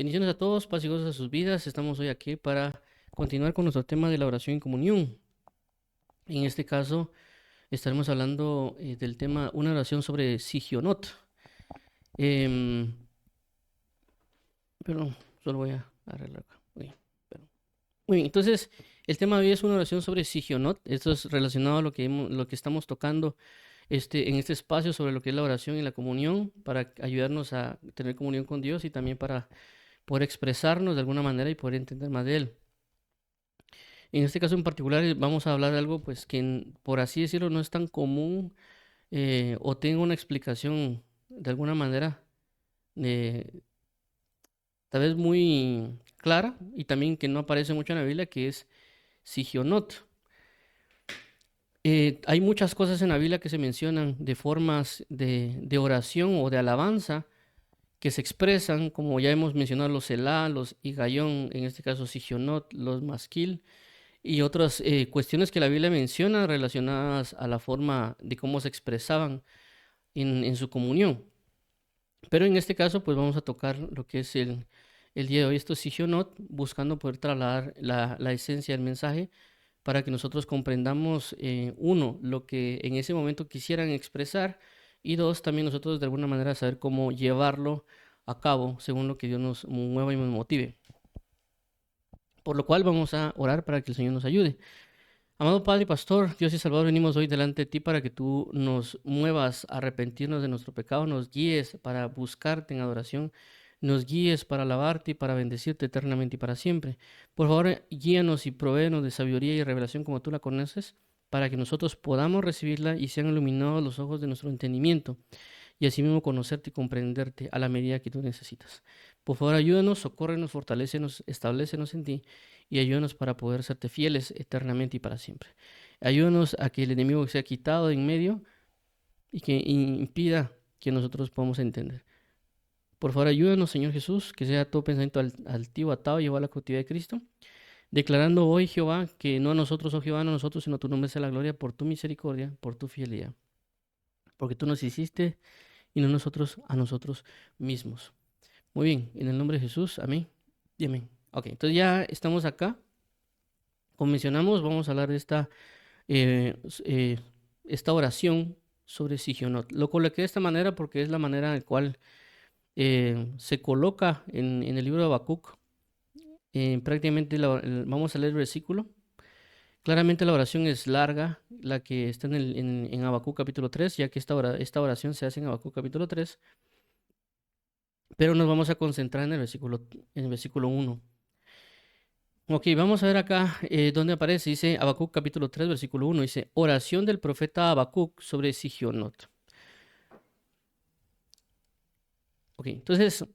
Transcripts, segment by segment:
Bendiciones a todos, paz y gozo a sus vidas. Estamos hoy aquí para continuar con nuestro tema de la oración en comunión. En este caso, estaremos hablando del tema una oración sobre Sigionot. Em, Perdón, solo voy a arreglar acá. Perdón. Muy bien, entonces el tema de hoy es una oración sobre Sigionot. Esto es relacionado a lo que estamos tocando en este espacio sobre lo que es la oración y la comunión, para ayudarnos a tener comunión con Dios y también para poder expresarnos de alguna manera y poder entender más de Él. En este caso en particular vamos a hablar de algo pues que por así decirlo no es tan común, o tengo una explicación de alguna manera eh, tal vez muy clara y también que no aparece mucho en la Biblia, que es Sigionot. Hay muchas cosas en la Biblia que se mencionan de formas de oración o de alabanza que se expresan, como ya hemos mencionado, los Selah, los Higayón, en este caso Sigionot, los Masquil, y otras cuestiones que la Biblia menciona relacionadas a la forma de cómo se expresaban en su comunión. Pero en este caso, pues vamos a tocar lo que es el día de hoy, esto es Sigionot, buscando poder trasladar la esencia del mensaje para que nosotros comprendamos, uno, lo que en ese momento quisieran expresar, y dos, también nosotros de alguna manera saber cómo llevarlo a cabo según lo que Dios nos mueva y nos motive. Por lo cual vamos a orar para que el Señor nos ayude. Amado Padre y Pastor, Dios y Salvador, venimos hoy delante de ti para que tú nos muevas a arrepentirnos de nuestro pecado, nos guíes para buscarte en adoración, nos guíes para alabarte y para bendecirte eternamente y para siempre. Por favor, guíanos y provéenos de sabiduría y revelación como tú la conoces, para que nosotros podamos recibirla y sean iluminados los ojos de nuestro entendimiento, y asimismo conocerte y comprenderte a la medida que tú necesitas. Por favor, ayúdanos, socórrenos, fortalécenos, establécenos en ti y ayúdanos para poder serte fieles eternamente y para siempre. Ayúdanos a que el enemigo sea quitado de en medio y que impida que nosotros podamos entender. Por favor, ayúdanos, Señor Jesús, que sea todo pensamiento altivo, atado y llevado a la cautividad de Cristo, declarando hoy, Jehová, que no a nosotros, oh Jehová, no a nosotros, sino a tu nombre sea la gloria por tu misericordia, por tu fidelidad, porque tú nos hiciste y no nosotros a nosotros mismos. Muy bien, en el nombre de Jesús, amén y amén. Ok, entonces ya estamos acá. Como mencionamos, vamos a hablar de esta oración sobre Sigionot. Lo coloqué de esta manera porque es la manera en la cual se coloca en el libro de Habacuc. Prácticamente vamos a leer el versículo. Claramente la oración es larga, la que está en Habacuc capítulo 3, ya que esta oración se hace en Habacuc capítulo 3, pero nos vamos a concentrar en el versículo 1. Ok, vamos a ver acá dónde aparece. Dice Habacuc capítulo 3, versículo 1. Dice, oración del profeta Habacuc sobre Sigionot. Ok, entonces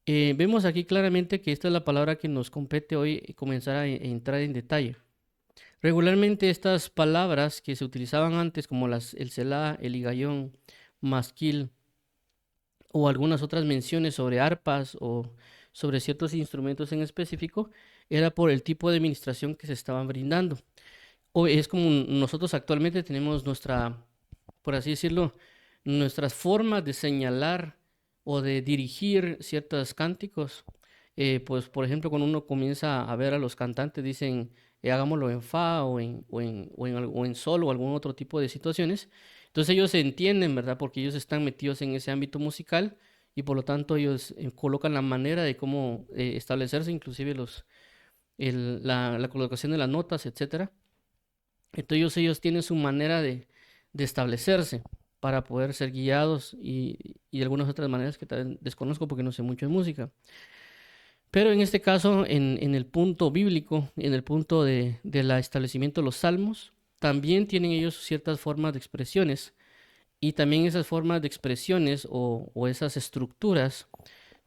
vemos aquí claramente que esta es la palabra que nos compete hoy comenzar a entrar en detalle. Regularmente estas palabras que se utilizaban antes, como el Selah, el Higayón, Masquil, o algunas otras menciones sobre arpas o sobre ciertos instrumentos en específico, era por el tipo de administración que se estaban brindando. O es como nosotros actualmente tenemos por así decirlo, nuestras formas de señalar o de dirigir ciertos cánticos. Pues, por ejemplo, cuando uno comienza a ver a los cantantes, dicen, hagámoslo en fa o en sol o algún otro tipo de situaciones. Entonces ellos se entienden, ¿verdad? Porque ellos están metidos en ese ámbito musical y por lo tanto ellos colocan la manera de cómo establecerse, inclusive la colocación de las notas, etcétera. Entonces ellos tienen su manera de establecerse para poder ser guiados y algunas otras maneras que también desconozco porque no sé mucho de música. Pero en este caso, en el punto bíblico, en el punto del establecimiento de los salmos, también tienen ellos ciertas formas de expresiones y también esas formas de expresiones o esas estructuras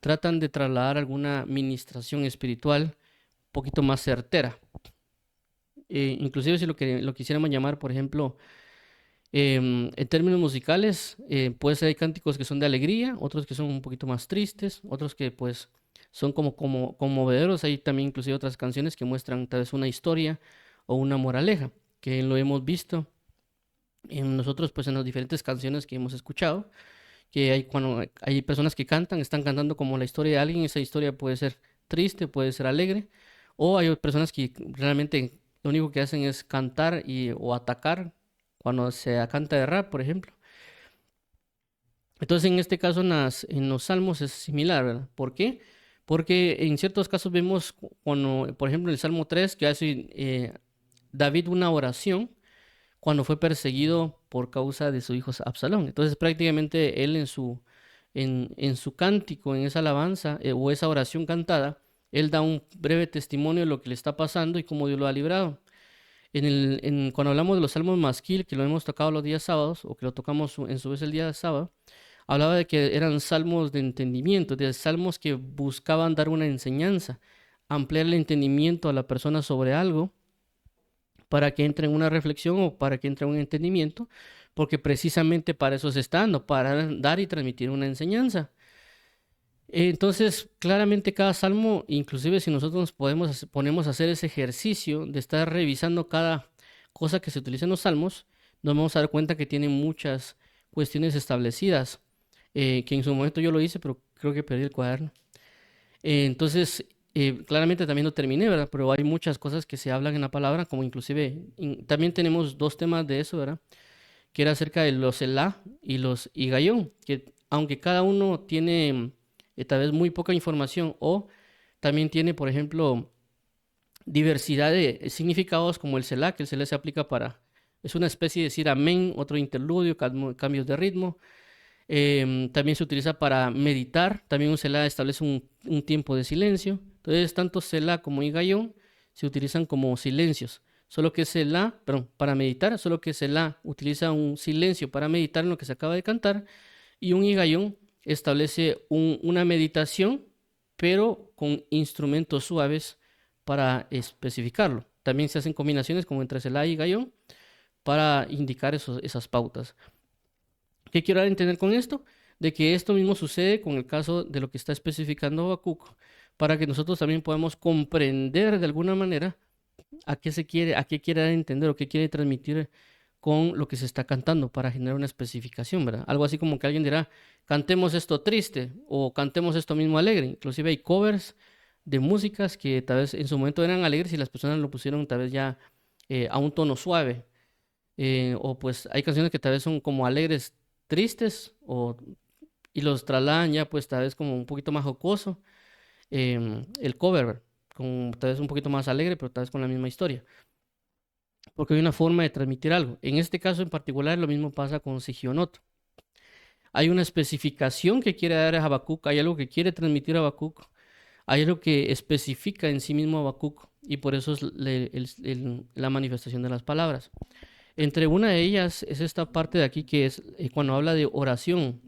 tratan de trasladar alguna ministración espiritual un poquito más certera. Inclusive si lo quisiéramos llamar, por ejemplo, en términos musicales, puede ser hay cánticos que son de alegría, otros que son un poquito más tristes, otros que pues son como conmovedores. Hay también inclusive otras canciones que muestran tal vez una historia o una moraleja, que lo hemos visto en nosotros pues en las diferentes canciones que hemos escuchado, que hay cuando hay personas que cantan, están cantando como la historia de alguien, esa historia puede ser triste, puede ser alegre, o hay personas que realmente lo único que hacen es cantar o atacar cuando se canta de rap, por ejemplo. Entonces, en este caso, en los salmos es similar, ¿verdad? ¿Por qué? Porque en ciertos casos vemos cuando, por ejemplo, en el Salmo 3 que hace David una oración cuando fue perseguido por causa de su hijo Absalón. Entonces, prácticamente él en su cántico, en esa alabanza o esa oración cantada, él da un breve testimonio de lo que le está pasando y cómo Dios lo ha librado. Cuando hablamos de los salmos masquil, que lo hemos tocado los días sábados, o que lo tocamos en su vez el día sábado, hablaba de que eran salmos de entendimiento, de salmos que buscaban dar una enseñanza, ampliar el entendimiento a la persona sobre algo para que entre en una reflexión o para que entre en un entendimiento, porque precisamente para eso se está dando, para dar y transmitir una enseñanza. Entonces, claramente cada salmo, inclusive si nosotros nos ponemos a hacer ese ejercicio de estar revisando cada cosa que se utiliza en los salmos, nos vamos a dar cuenta que tiene muchas cuestiones establecidas, que en su momento yo lo hice, pero creo que perdí el cuaderno. Entonces, claramente también no terminé, ¿verdad? Pero hay muchas cosas que se hablan en la palabra, como inclusive, también tenemos dos temas de eso, ¿verdad? Que era acerca de los Elá y los Higayón, que aunque cada uno tiene tal vez muy poca información o también tiene, por ejemplo, diversidad de significados como el Selah, que el Selah se aplica para, es una especie de decir amén, otro interludio, cambios de ritmo. También se utiliza para meditar, también un Selah establece un tiempo de silencio. Entonces, tanto Selah como Higayón se utilizan como silencios. Solo que Selah, perdón, para meditar, solo que Selah utiliza un silencio para meditar en lo que se acaba de cantar y un Higayón establece una meditación, pero con instrumentos suaves para especificarlo. También se hacen combinaciones como entre Selah y Higayón para indicar esas pautas. ¿Qué quiero dar a entender con esto? De que esto mismo sucede con el caso de lo que está especificando Habacuc, para que nosotros también podamos comprender de alguna manera a qué quiere dar a entender o qué quiere transmitir con lo que se está cantando para generar una especificación, ¿verdad? Algo así como que alguien dirá, cantemos esto triste o cantemos esto mismo alegre. Inclusive hay covers de músicas que tal vez en su momento eran alegres y las personas lo pusieron tal vez ya a un tono suave. O pues hay canciones que tal vez son como alegres, tristes, y los trasladan ya pues tal vez como un poquito más jocoso. El cover, con tal vez un poquito más alegre, pero tal vez con la misma historia. Porque hay una forma de transmitir algo. En este caso en particular lo mismo pasa con Sigionot. Hay una especificación que quiere dar a Habacuc, hay algo que quiere transmitir a Habacuc, hay algo que especifica en sí mismo a Habacuc y por eso es la manifestación de las palabras. Entre una de ellas es esta parte de aquí que es cuando habla de oración.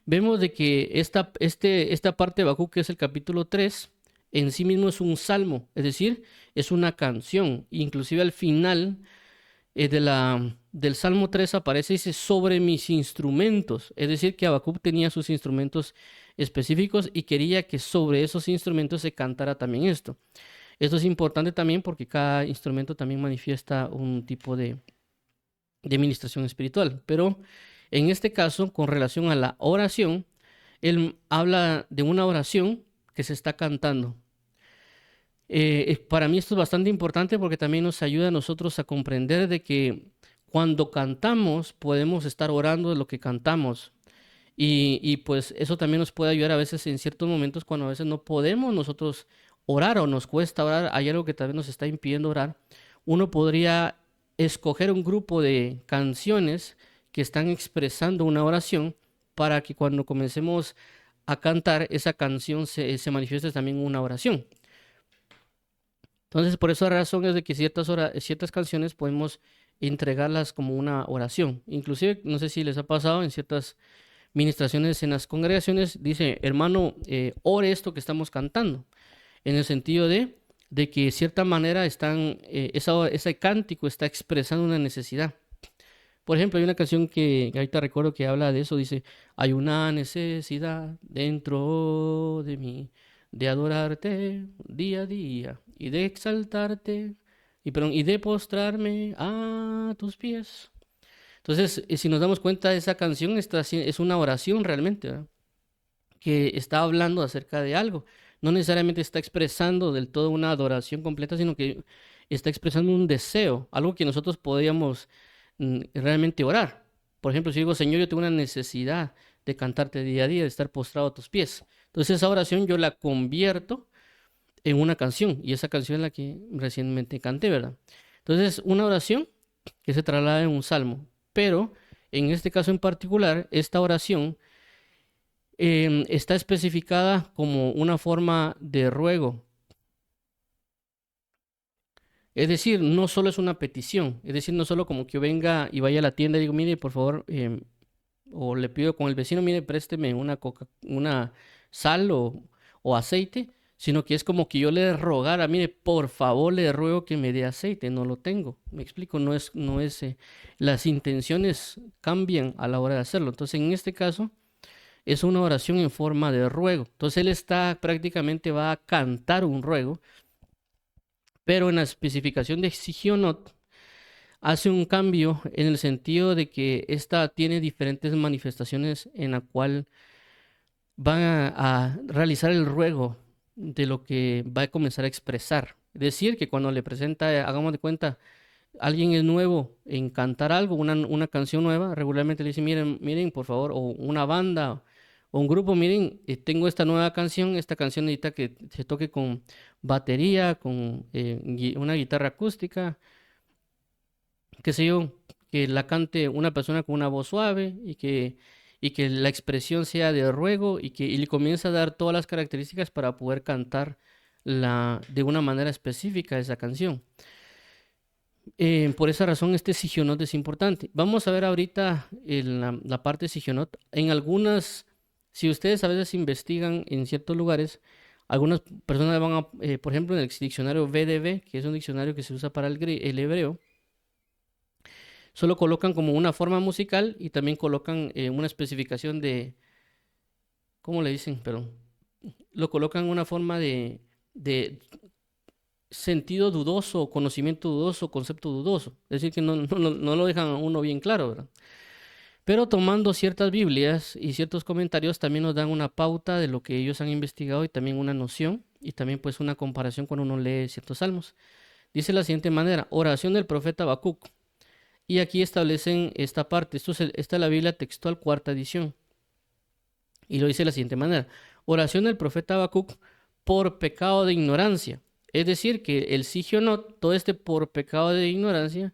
Vemos de que esta parte de Habacuc, que es el capítulo 3, en sí mismo es un salmo, es decir, es una canción. Inclusive al final del Salmo 3 aparece, dice, sobre mis instrumentos. Es decir, que Habacuc tenía sus instrumentos específicos y quería que sobre esos instrumentos se cantara también esto. Esto es importante también porque cada instrumento también manifiesta un tipo de administración espiritual. Pero en este caso, con relación a la oración, él habla de una oración que se está cantando. Para mí esto es bastante importante porque también nos ayuda a nosotros a comprender de que cuando cantamos podemos estar orando de lo que cantamos. Y pues eso también nos puede ayudar a veces en ciertos momentos cuando a veces no podemos nosotros orar o nos cuesta orar, hay algo que tal vez nos está impidiendo orar. Uno podría escoger un grupo de canciones que están expresando una oración para que cuando comencemos a cantar esa canción se manifieste también una oración. Entonces, por esa razón es de que ciertas canciones podemos entregarlas como una oración. Inclusive, no sé si les ha pasado en ciertas ministraciones en las congregaciones, dice, hermano, ore esto que estamos cantando, en el sentido de que de cierta manera ese cántico está expresando una necesidad. Por ejemplo, hay una canción que ahorita recuerdo que habla de eso, dice, hay una necesidad dentro de mí de adorarte día a día y de exaltarte y de postrarme a tus pies. Entonces, si nos damos cuenta, esa canción es una oración realmente, ¿verdad? Que está hablando acerca de algo. No necesariamente está expresando del todo una adoración completa, sino que está expresando un deseo, algo que nosotros podríamos realmente orar. Por ejemplo, si digo, Señor, yo tengo una necesidad de cantarte día a día, de estar postrado a tus pies. Entonces esa oración yo la convierto en una canción, y esa canción es la que recientemente canté, ¿verdad? Entonces, una oración que se traslada en un salmo, pero en este caso en particular, esta oración está especificada como una forma de ruego. Es decir, no solo es una petición, es decir, no solo como que yo venga y vaya a la tienda y digo, mire, por favor, o le pido con el vecino, mire, présteme una sal o aceite, sino que es como que yo le rogara, mire, por favor, le ruego que me dé aceite, no lo tengo. Me explico, las intenciones cambian a la hora de hacerlo. Entonces, en este caso, es una oración en forma de ruego. Entonces, él prácticamente va a cantar un ruego, pero en la especificación de Sigionot hace un cambio en el sentido de que esta tiene diferentes manifestaciones en la cual van a realizar el ruego de lo que va a comenzar a expresar. Es decir, que cuando le presenta, hagamos de cuenta, alguien es nuevo en cantar algo, una canción nueva, regularmente le dice, miren, miren, por favor, o una banda o un grupo, miren, tengo esta nueva canción, esta canción necesita que se toque con batería, con una guitarra acústica, qué sé yo, que la cante una persona con una voz suave y que la expresión sea de ruego y le comienza a dar todas las características para poder cantar de una manera específica esa canción. Por esa razón este Sigionot es importante. Vamos a ver ahorita la parte de Sigionot. Si ustedes a veces investigan en ciertos lugares, algunas personas por ejemplo, en el diccionario VDB, que es un diccionario que se usa para el hebreo, solo colocan como una forma musical y también colocan una especificación ¿cómo le dicen? Pero lo colocan en una forma de sentido dudoso, conocimiento dudoso, concepto dudoso. Es decir, que no lo dejan a uno bien claro, ¿verdad? Pero tomando ciertas Biblias y ciertos comentarios también nos dan una pauta de lo que ellos han investigado y también una noción y también pues una comparación cuando uno lee ciertos salmos. Dice de la siguiente manera, oración del profeta Habacuc. Y aquí establecen esta parte. Esta es la Biblia textual, cuarta edición. Y lo dice de la siguiente manera. Oración del profeta Habacuc por pecado de ignorancia. Es decir, que el Sigionot, todo este por pecado de ignorancia,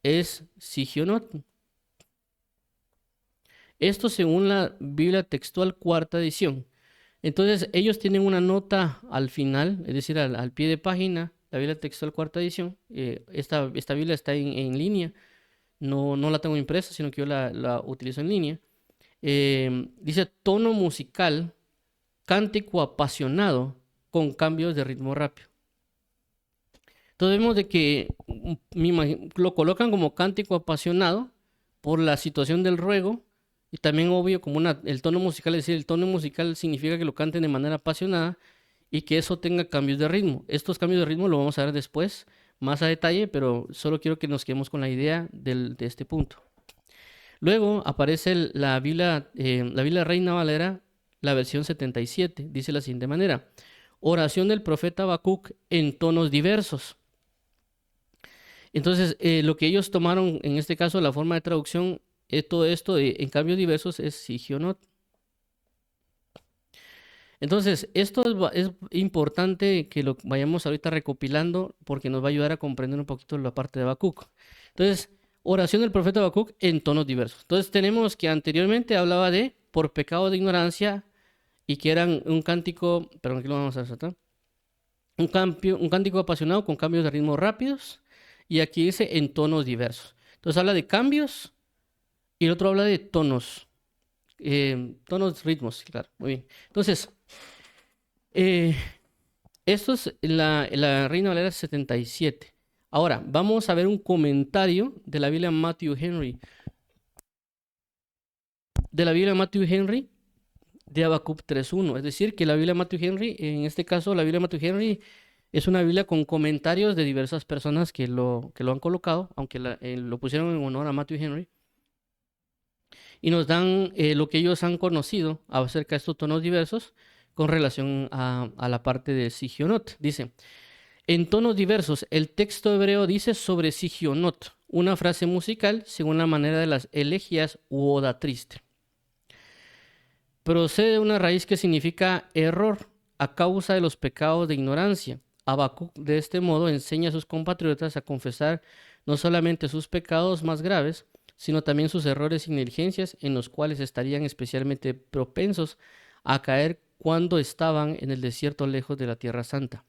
es Sigionot. Esto según la Biblia textual, cuarta edición. Entonces, ellos tienen una nota al final, es decir, al pie de página, la Biblia textual, cuarta edición. Esta Biblia está en línea. No la tengo impresa, sino que yo la utilizo en línea. Dice tono musical, cántico apasionado con cambios de ritmo rápido. Entonces vemos de que lo colocan como cántico apasionado por la situación del ruego y también obvio como el tono musical, es decir, el tono musical significa que lo canten de manera apasionada y que eso tenga cambios de ritmo. Estos cambios de ritmo lo vamos a ver después más a detalle, pero solo quiero que nos quedemos con la idea de este punto. Luego aparece la Biblia Reina Valera, la versión 77, dice de la siguiente manera, oración del profeta Habacuc en tonos diversos. Entonces, lo que ellos tomaron, en este caso, la forma de traducción, todo esto en cambios diversos es Sigionot. Entonces, esto es importante que lo vayamos ahorita recopilando porque nos va a ayudar a comprender un poquito la parte de Habacuc. Entonces, oración del profeta Habacuc en tonos diversos. Entonces, tenemos que anteriormente hablaba de por pecado de ignorancia y que eran un cántico, perdón, aquí lo vamos a hacer, un cántico apasionado con cambios de ritmo rápidos y aquí dice en tonos diversos. Entonces, habla de cambios y el otro habla de tonos. Ritmos, claro, muy bien. Entonces, esto es la Reina Valera 77. Ahora, vamos a ver un comentario de la Biblia Matthew Henry. De la Biblia Matthew Henry de Habacuc 3.1. Es decir, que la Biblia Matthew Henry, en este caso, la Biblia Matthew Henry es una Biblia con comentarios de diversas personas que lo han colocado, aunque lo pusieron en honor a Matthew Henry. y nos dan lo que ellos han conocido acerca de estos tonos diversos con relación a la parte de Sigionot. Dice, en tonos diversos, el texto hebreo dice sobre Sigionot, una frase musical según la manera de las elegías u oda triste. Procede de una raíz que significa error a causa de los pecados de ignorancia. Habacuc de este modo enseña a sus compatriotas a confesar no solamente sus pecados más graves, sino también sus errores y negligencias en los cuales estarían especialmente propensos a caer cuando estaban en el desierto lejos de la Tierra Santa.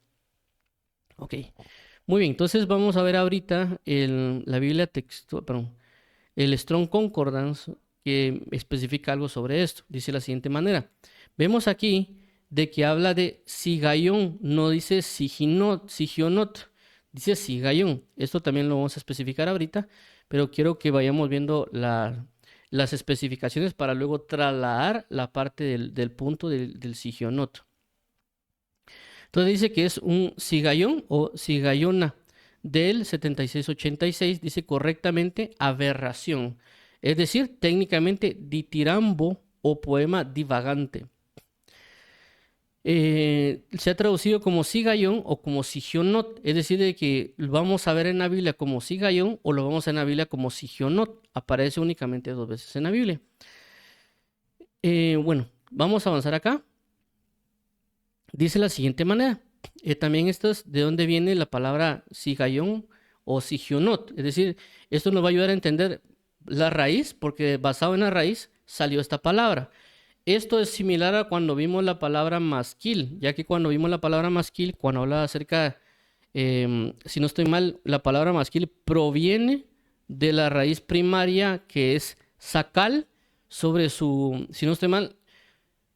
Ok, muy bien, entonces vamos a ver ahorita la Biblia texto, perdón, el Strong Concordance que especifica algo sobre esto. Dice de la siguiente manera. Vemos aquí de que habla de sigayón, no dice sigionot, dice sigayón. Esto también lo vamos a especificar ahorita, pero quiero que vayamos viendo las especificaciones para luego trasladar la parte del punto del sigionot. Entonces dice que es un sigayón o sigayona del 7686, dice correctamente aberración, es decir, técnicamente ditirambo o poema divagante. Se ha traducido como sigayón o como sigionot, es decir, de que lo vamos a ver en la Biblia como sigayón o lo vamos a ver en la Biblia como sigionot. Aparece únicamente 2 veces en la Biblia. Bueno, vamos a avanzar acá. Dice la siguiente manera. También esto es de dónde viene la palabra sigayón o sigionot. Es decir, esto nos va a ayudar a entender la raíz, porque basado en la raíz salió esta palabra. Esto es similar a cuando vimos la palabra masquil, ya que cuando vimos la palabra masquil, cuando habla acerca, si no estoy mal, la palabra masquil proviene de la raíz primaria que es sacal sobre su, si no estoy mal,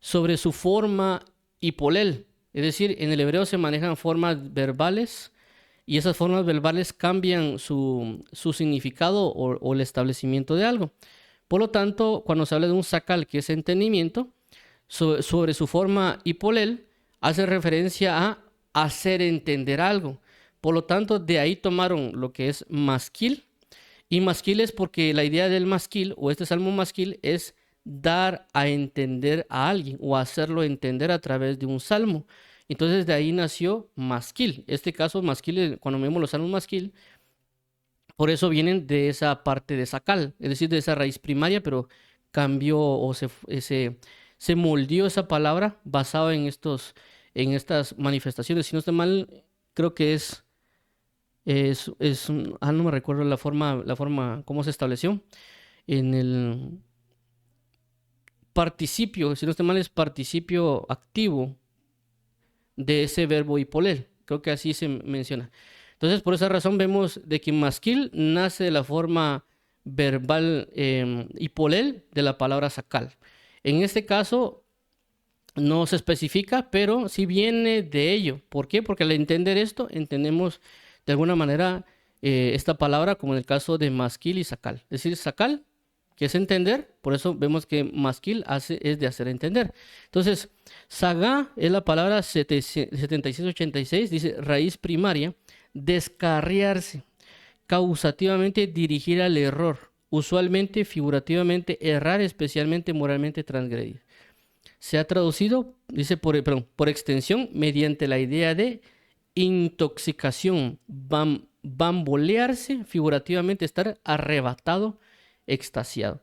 sobre su forma hipolel. Es decir, en el hebreo se manejan formas verbales y esas formas verbales cambian su significado o el establecimiento de algo. Por lo tanto, cuando se habla de un sacal, que es entendimiento, sobre su forma hipolel, hace referencia a hacer entender algo. Por lo tanto, de ahí tomaron lo que es masquil. Y masquil es porque la idea del masquil o este salmo masquil es dar a entender a alguien o hacerlo entender a través de un salmo. Entonces de ahí nació masquil. Este caso masquil, cuando vemos los salmos masquil, por eso vienen de esa parte de sacal, es decir, de esa raíz primaria, pero cambió o se moldeó esa palabra basado en estas manifestaciones. Si no estoy mal, creo que no me recuerdo la forma, cómo se estableció. En el participio, si no estoy mal, es participio activo de ese verbo hipoler. Creo que así se menciona. Entonces, por esa razón vemos de que masquil nace de la forma verbal hipolel de la palabra sacal. En este caso no se especifica, pero sí viene de ello. ¿Por qué? Porque al entender esto, entendemos de alguna manera esta palabra como en el caso de masquil y sacal. Es decir, sacal, que es entender, por eso vemos que masquil es de hacer entender. Entonces, sagá es la palabra 7686, dice raíz primaria, descarriarse, causativamente dirigir al error, usualmente, figurativamente, errar, especialmente moralmente transgredir. Se ha traducido, dice por extensión, mediante la idea de intoxicación, bambolearse, figurativamente estar arrebatado, extasiado.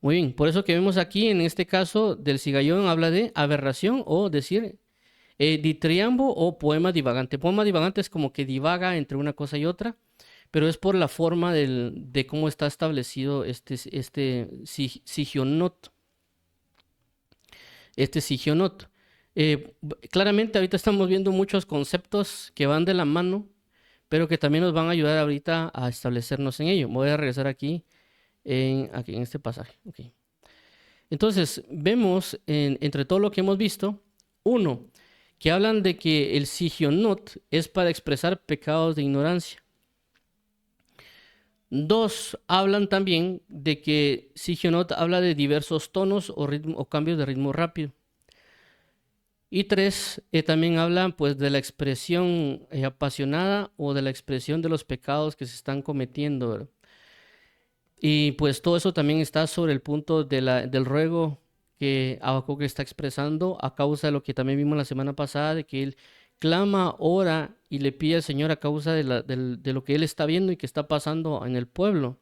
Muy bien, por eso que vemos aquí en este caso del sigayón habla de aberración o decir ditriambo o poema divagante. Poema divagante es como que divaga entre una cosa y otra, pero es por la forma de cómo está establecido este sigionot. Claramente ahorita estamos viendo muchos conceptos que van de la mano, pero que también nos van a ayudar ahorita a establecernos en ello. Voy a regresar aquí en este pasaje. Okay. Entonces, vemos entre todo lo que hemos visto, uno, que hablan de que el sigionot es para expresar pecados de ignorancia. Dos, hablan también de que sigionot habla de diversos tonos o cambios de ritmo rápido. Y tres, también hablan pues de la expresión apasionada o de la expresión de los pecados que se están cometiendo, ¿verdad? Y pues todo eso también está sobre el punto del ruego que Habacuc está expresando a causa de lo que también vimos la semana pasada, de que él clama, ora y le pide al Señor a causa de lo que él está viendo y que está pasando en el pueblo.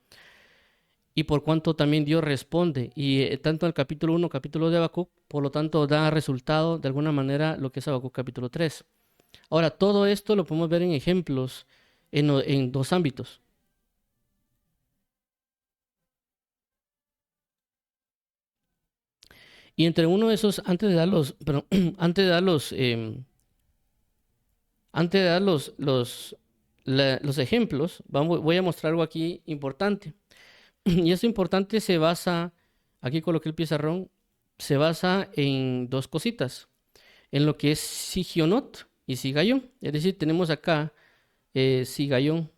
Y por cuanto también Dios responde. Y tanto el capítulo 1, capítulo de Habacuc, por lo tanto da resultado de alguna manera lo que es Habacuc capítulo 3. Ahora, todo esto lo podemos ver en ejemplos en dos ámbitos. Y entre uno de esos, antes de dar los, perdón, antes de dar los ejemplos, voy a mostrar algo aquí importante. Y esto importante se basa, aquí coloqué el pizarrón, se basa en dos cositas, en lo que es Sigionot y Sigayón. Es decir, tenemos acá Sigayón,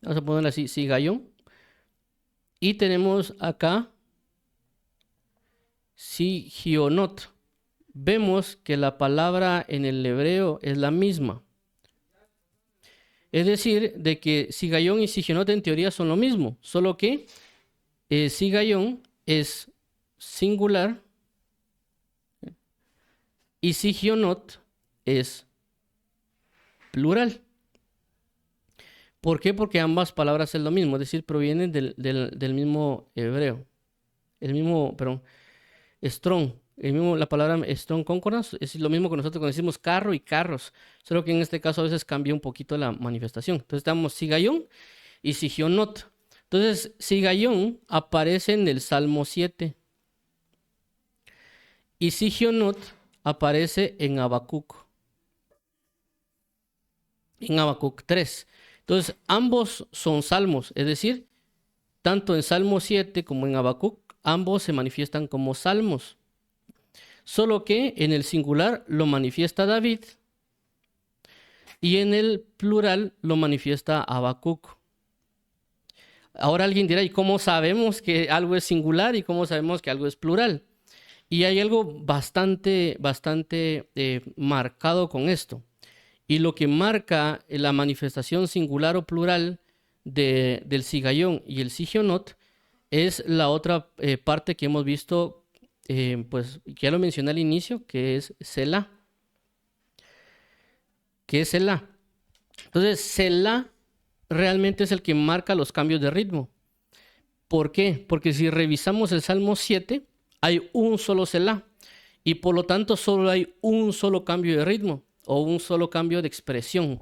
vamos a ponerlo así, Sigayón, y tenemos acá Sigionot. Vemos que la palabra en el hebreo es la misma. Es decir, de que Sigayón y Sigionot en teoría son lo mismo, solo que Sigayón es singular y Sigionot es plural. ¿Por qué? Porque ambas palabras es lo mismo, es decir, provienen del mismo hebreo, el mismo, perdón, strong. La palabra strong concordance es lo mismo que nosotros cuando decimos carro y carros, solo que en este caso a veces cambia un poquito la manifestación. Entonces tenemos Sigayón y Sigionot. Entonces, Sigayón aparece en el Salmo 7 y Sigionot aparece en Habacuc 3. Entonces, ambos son salmos, es decir, tanto en Salmo 7 como en Habacuc, ambos se manifiestan como salmos. Solo que en el singular lo manifiesta David y en el plural lo manifiesta Habacuc. Ahora alguien dirá, ¿y cómo sabemos que algo es singular y cómo sabemos que algo es plural? Y hay algo bastante marcado con esto. Y lo que marca la manifestación singular o plural del Sigayón y el Sigionot es la otra parte que hemos visto, pues que ya lo mencioné al inicio, que es Selah. ¿Qué es Selah? Entonces, Selah realmente es el que marca los cambios de ritmo. ¿Por qué? Porque si revisamos el Salmo 7, hay un solo Selah y por lo tanto solo hay un solo cambio de ritmo o un solo cambio de expresión.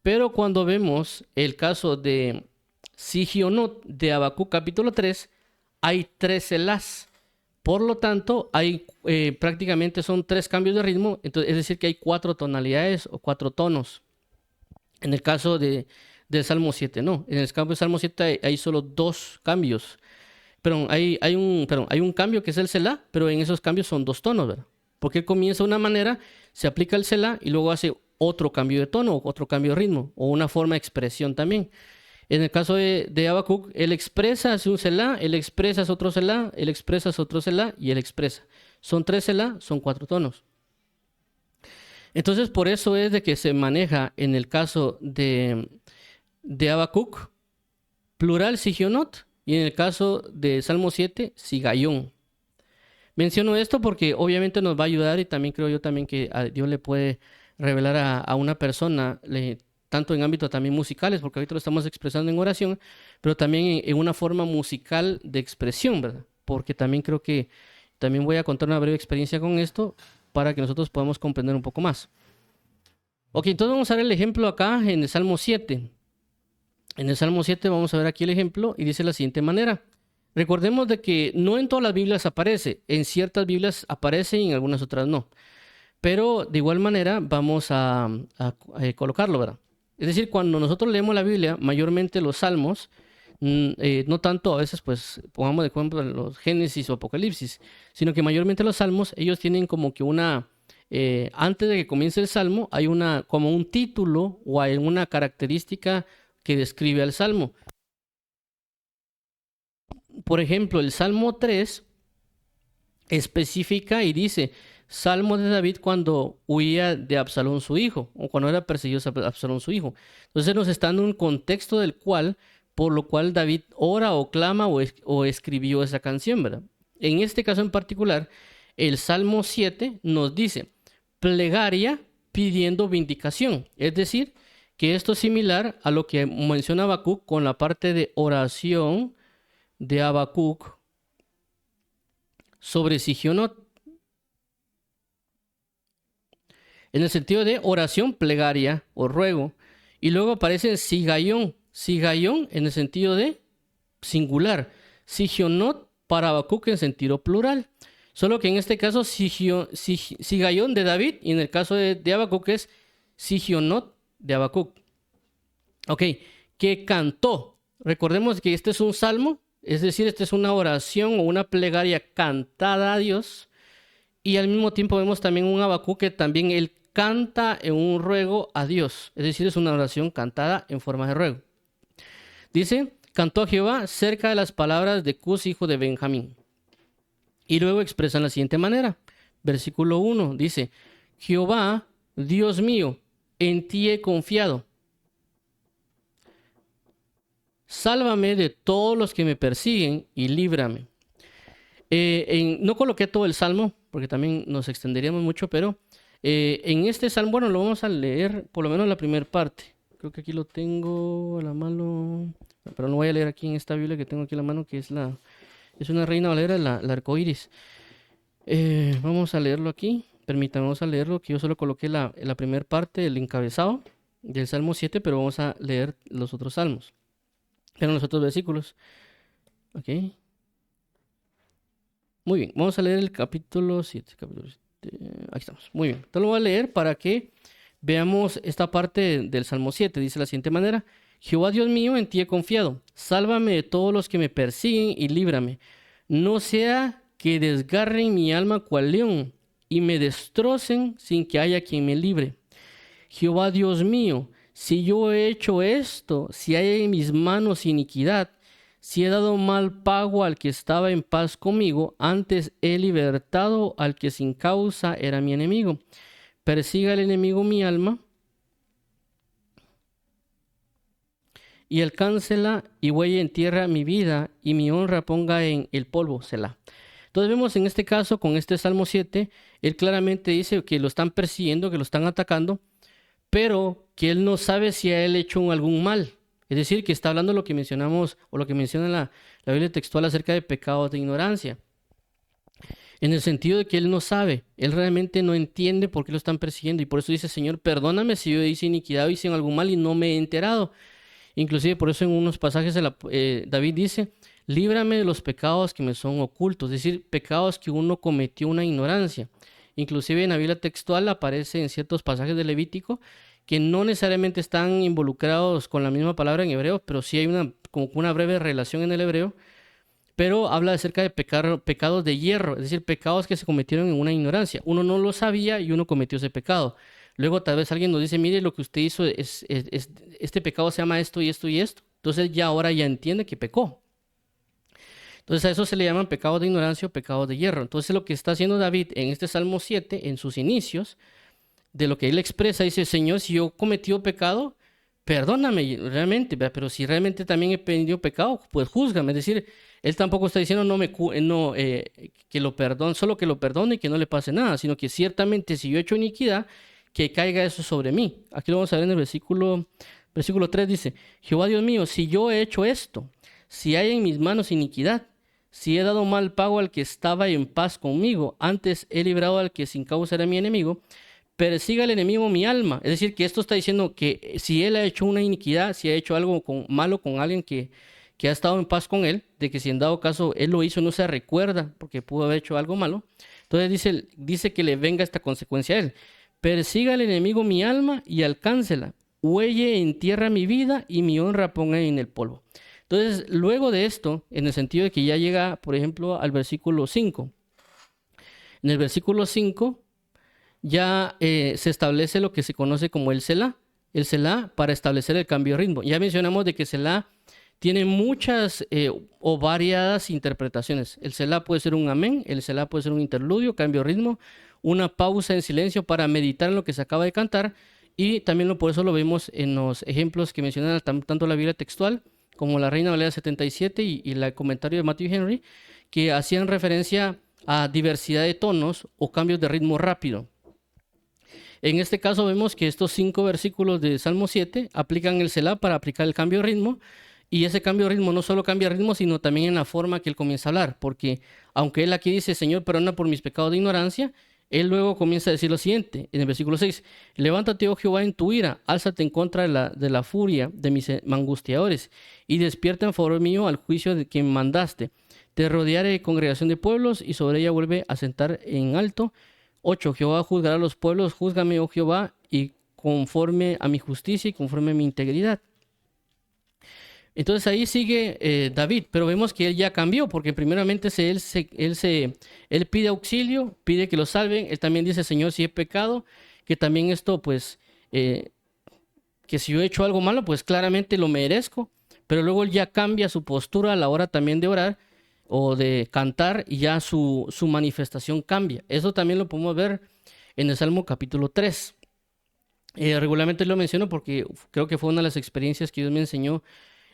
Pero cuando vemos el caso de Sigionot de Habacuc capítulo 3, hay 3 Selahs. Por lo tanto, hay prácticamente son 3 cambios de ritmo, entonces, es decir, que hay 4 tonalidades o 4 tonos. En el caso del Salmo 7, no. En el caso del Salmo 7 hay solo 2 cambios. Pero hay un cambio que es el Selah, pero en esos cambios son 2 tonos, ¿verdad? Porque él comienza de una manera, se aplica el Selah y luego hace otro cambio de tono, otro cambio de ritmo, o una forma de expresión también. En el caso de Habacuc, él expresa, hace un Selah, él expresa, hace otro Selah, él expresa, hace otro Selah y él expresa. Son 3 Selah, son 4 tonos. Entonces, por eso es de que se maneja en el caso de Habacuc, plural Sigionot, y en el caso de Salmo 7, Sigayón. Menciono esto porque obviamente nos va a ayudar y también creo yo también que a Dios le puede revelar a una persona, tanto en ámbitos también musicales, porque ahorita lo estamos expresando en oración, pero también en una forma musical de expresión, ¿verdad? Porque también creo que también voy a contar una breve experiencia con esto para que nosotros podamos comprender un poco más. Ok, entonces vamos a ver el ejemplo acá en el Salmo 7. En el Salmo 7 vamos a ver aquí el ejemplo y dice de la siguiente manera. Recordemos de que no en todas las Biblias aparece, en ciertas Biblias aparece y en algunas otras no. Pero de igual manera vamos a colocarlo, ¿verdad? Es decir, cuando nosotros leemos la Biblia, mayormente los salmos, no tanto a veces, pues, pongamos de ejemplo los Génesis o Apocalipsis, sino que mayormente los salmos, ellos tienen como que antes de que comience el salmo, hay como un título o hay una característica que describe al salmo. Por ejemplo, el Salmo 3 especifica y dice, salmo de David cuando huía de Absalón su hijo, o cuando era perseguido Absalón su hijo. Entonces nos está dando un contexto por lo cual David ora o clama o escribió esa canción, ¿verdad? En este caso en particular, el Salmo 7 nos dice plegaria pidiendo vindicación, es decir, que esto es similar a lo que menciona Habacuc con la parte de oración de Habacuc sobre Sigionot. En el sentido de oración, plegaria o ruego. Y luego aparece sigayón. Sigayón en el sentido de singular. Sigionot para Habacuc en sentido plural. Solo que en este caso sigayón de David y en el caso de Habacuc es sigionot de Habacuc. Ok, que cantó. Recordemos que este es un salmo, es decir, esta es una oración o una plegaria cantada a Dios. Y al mismo tiempo vemos también un Habacuc que también él canta en un ruego a Dios. Es decir, es una oración cantada en forma de ruego. Dice, cantó a Jehová cerca de las palabras de Cus, hijo de Benjamín. Y luego expresan la siguiente manera. Versículo 1 dice, Jehová, Dios mío, en ti he confiado. Sálvame de todos los que me persiguen y líbrame. No coloqué todo el salmo, porque también nos extenderíamos mucho, pero en este salmo, bueno, lo vamos a leer por lo menos la primera parte. Creo que aquí lo tengo a la mano, pero no voy a leer aquí en esta Biblia que tengo aquí a la mano, que es una Reina Valera, la arcoíris. Vamos a leerlo aquí. Permítanme, vamos a leerlo, que yo solo coloqué la primera parte, el encabezado del Salmo 7, pero vamos a leer los otros salmos. Pero los otros versículos. Ok. Muy bien, vamos a leer el capítulo 7. Aquí estamos. Muy bien. Entonces lo voy a leer para que veamos esta parte del Salmo 7. Dice de la siguiente manera. Jehová Dios mío, en ti he confiado. Sálvame de todos los que me persiguen y líbrame. No sea que desgarren mi alma cual león y me destrocen sin que haya quien me libre. Jehová Dios mío, si yo he hecho esto, si hay en mis manos iniquidad, si he dado mal pago al que estaba en paz conmigo, antes he libertado al que sin causa era mi enemigo. Persiga el enemigo mi alma y alcáncela y huelle en tierra mi vida y mi honra ponga en el polvo, Selah. Entonces vemos en este caso, con este Salmo 7, él claramente dice que lo están persiguiendo, que lo están atacando, pero que él no sabe si a él hecho algún mal. Es decir, que está hablando lo que mencionamos o lo que menciona la Biblia textual acerca de pecados de ignorancia. En el sentido de que él no sabe, él realmente no entiende por qué lo están persiguiendo y por eso dice, Señor, perdóname si yo hice iniquidad o hice algún mal y no me he enterado. Inclusive por eso en unos pasajes David dice, líbrame de los pecados que me son ocultos, es decir, pecados que uno cometió una ignorancia. Inclusive en la Biblia textual aparece en ciertos pasajes de Levítico que no necesariamente están involucrados con la misma palabra en hebreo, pero sí hay como una breve relación en el hebreo, pero habla acerca de pecados de hierro, es decir, pecados que se cometieron en una ignorancia. Uno no lo sabía y uno cometió ese pecado. Luego tal vez alguien nos dice, mire, lo que usted hizo, este pecado se llama esto y esto y esto. Entonces ya ahora ya entiende que pecó. Entonces a eso se le llaman pecados de ignorancia o pecados de hierro. Entonces lo que está haciendo David en este Salmo 7, en sus inicios, de lo que él expresa, dice, Señor, si yo cometí pecado, perdóname realmente, pero si realmente también he cometido pecado, pues júzgame. Es decir, él tampoco está diciendo que lo perdone, solo que lo perdone y que no le pase nada, sino que ciertamente si yo he hecho iniquidad, que caiga eso sobre mí. Aquí lo vamos a ver en el versículo 3, dice, Jehová Dios mío, si yo he hecho esto, si hay en mis manos iniquidad, si he dado mal pago al que estaba en paz conmigo, antes he librado al que sin causa era mi enemigo, persiga el enemigo mi alma. Es decir, que esto está diciendo que si él ha hecho una iniquidad, si ha hecho algo malo con alguien que ha estado en paz con él, de que si en dado caso él lo hizo no se recuerda porque pudo haber hecho algo malo, entonces dice que le venga esta consecuencia a él. Persiga el enemigo mi alma y alcáncela, huelle en tierra mi vida y mi honra ponga en el polvo. Entonces, luego de esto, en el sentido de que ya llega, por ejemplo, al versículo 5. En el versículo 5 ya se establece lo que se conoce como el Selah. El Selah para establecer el cambio de ritmo. Ya mencionamos de que Selah tiene muchas o variadas interpretaciones. El Selah puede ser un amén, el Selah puede ser un interludio, cambio de ritmo, una pausa en silencio para meditar en lo que se acaba de cantar. Y también por eso lo vemos en los ejemplos que mencionan tanto la Biblia textual como la Reina Valera 77 y el comentario de Matthew Henry, que hacían referencia a diversidad de tonos o cambios de ritmo rápido. En este caso vemos que estos 5 versículos de Salmo 7 aplican el Selah para aplicar el cambio de ritmo, y ese cambio de ritmo no solo cambia de ritmo, sino también en la forma que él comienza a hablar, porque aunque él aquí dice, Señor, perdona por mis pecados de ignorancia, él luego comienza a decir lo siguiente, en el versículo 6, levántate, oh Jehová, en tu ira, álzate en contra de la furia de mis angustiadores, y despierta en favor mío al juicio de quien mandaste. Te rodearé congregación de pueblos, y sobre ella vuelve a sentar en alto. 8. Jehová juzgará a los pueblos, júzgame, oh Jehová, y conforme a mi justicia y conforme a mi integridad. Entonces ahí sigue David, pero vemos que él ya cambió, porque primeramente él pide auxilio, pide que lo salven. Él también dice, Señor, si he pecado, que también esto, pues, que si yo he hecho algo malo, pues claramente lo merezco. Pero luego él ya cambia su postura a la hora también de orar o de cantar, y ya su manifestación cambia. Eso también lo podemos ver en el Salmo capítulo 3. Regularmente lo menciono porque creo que fue una de las experiencias que Dios me enseñó,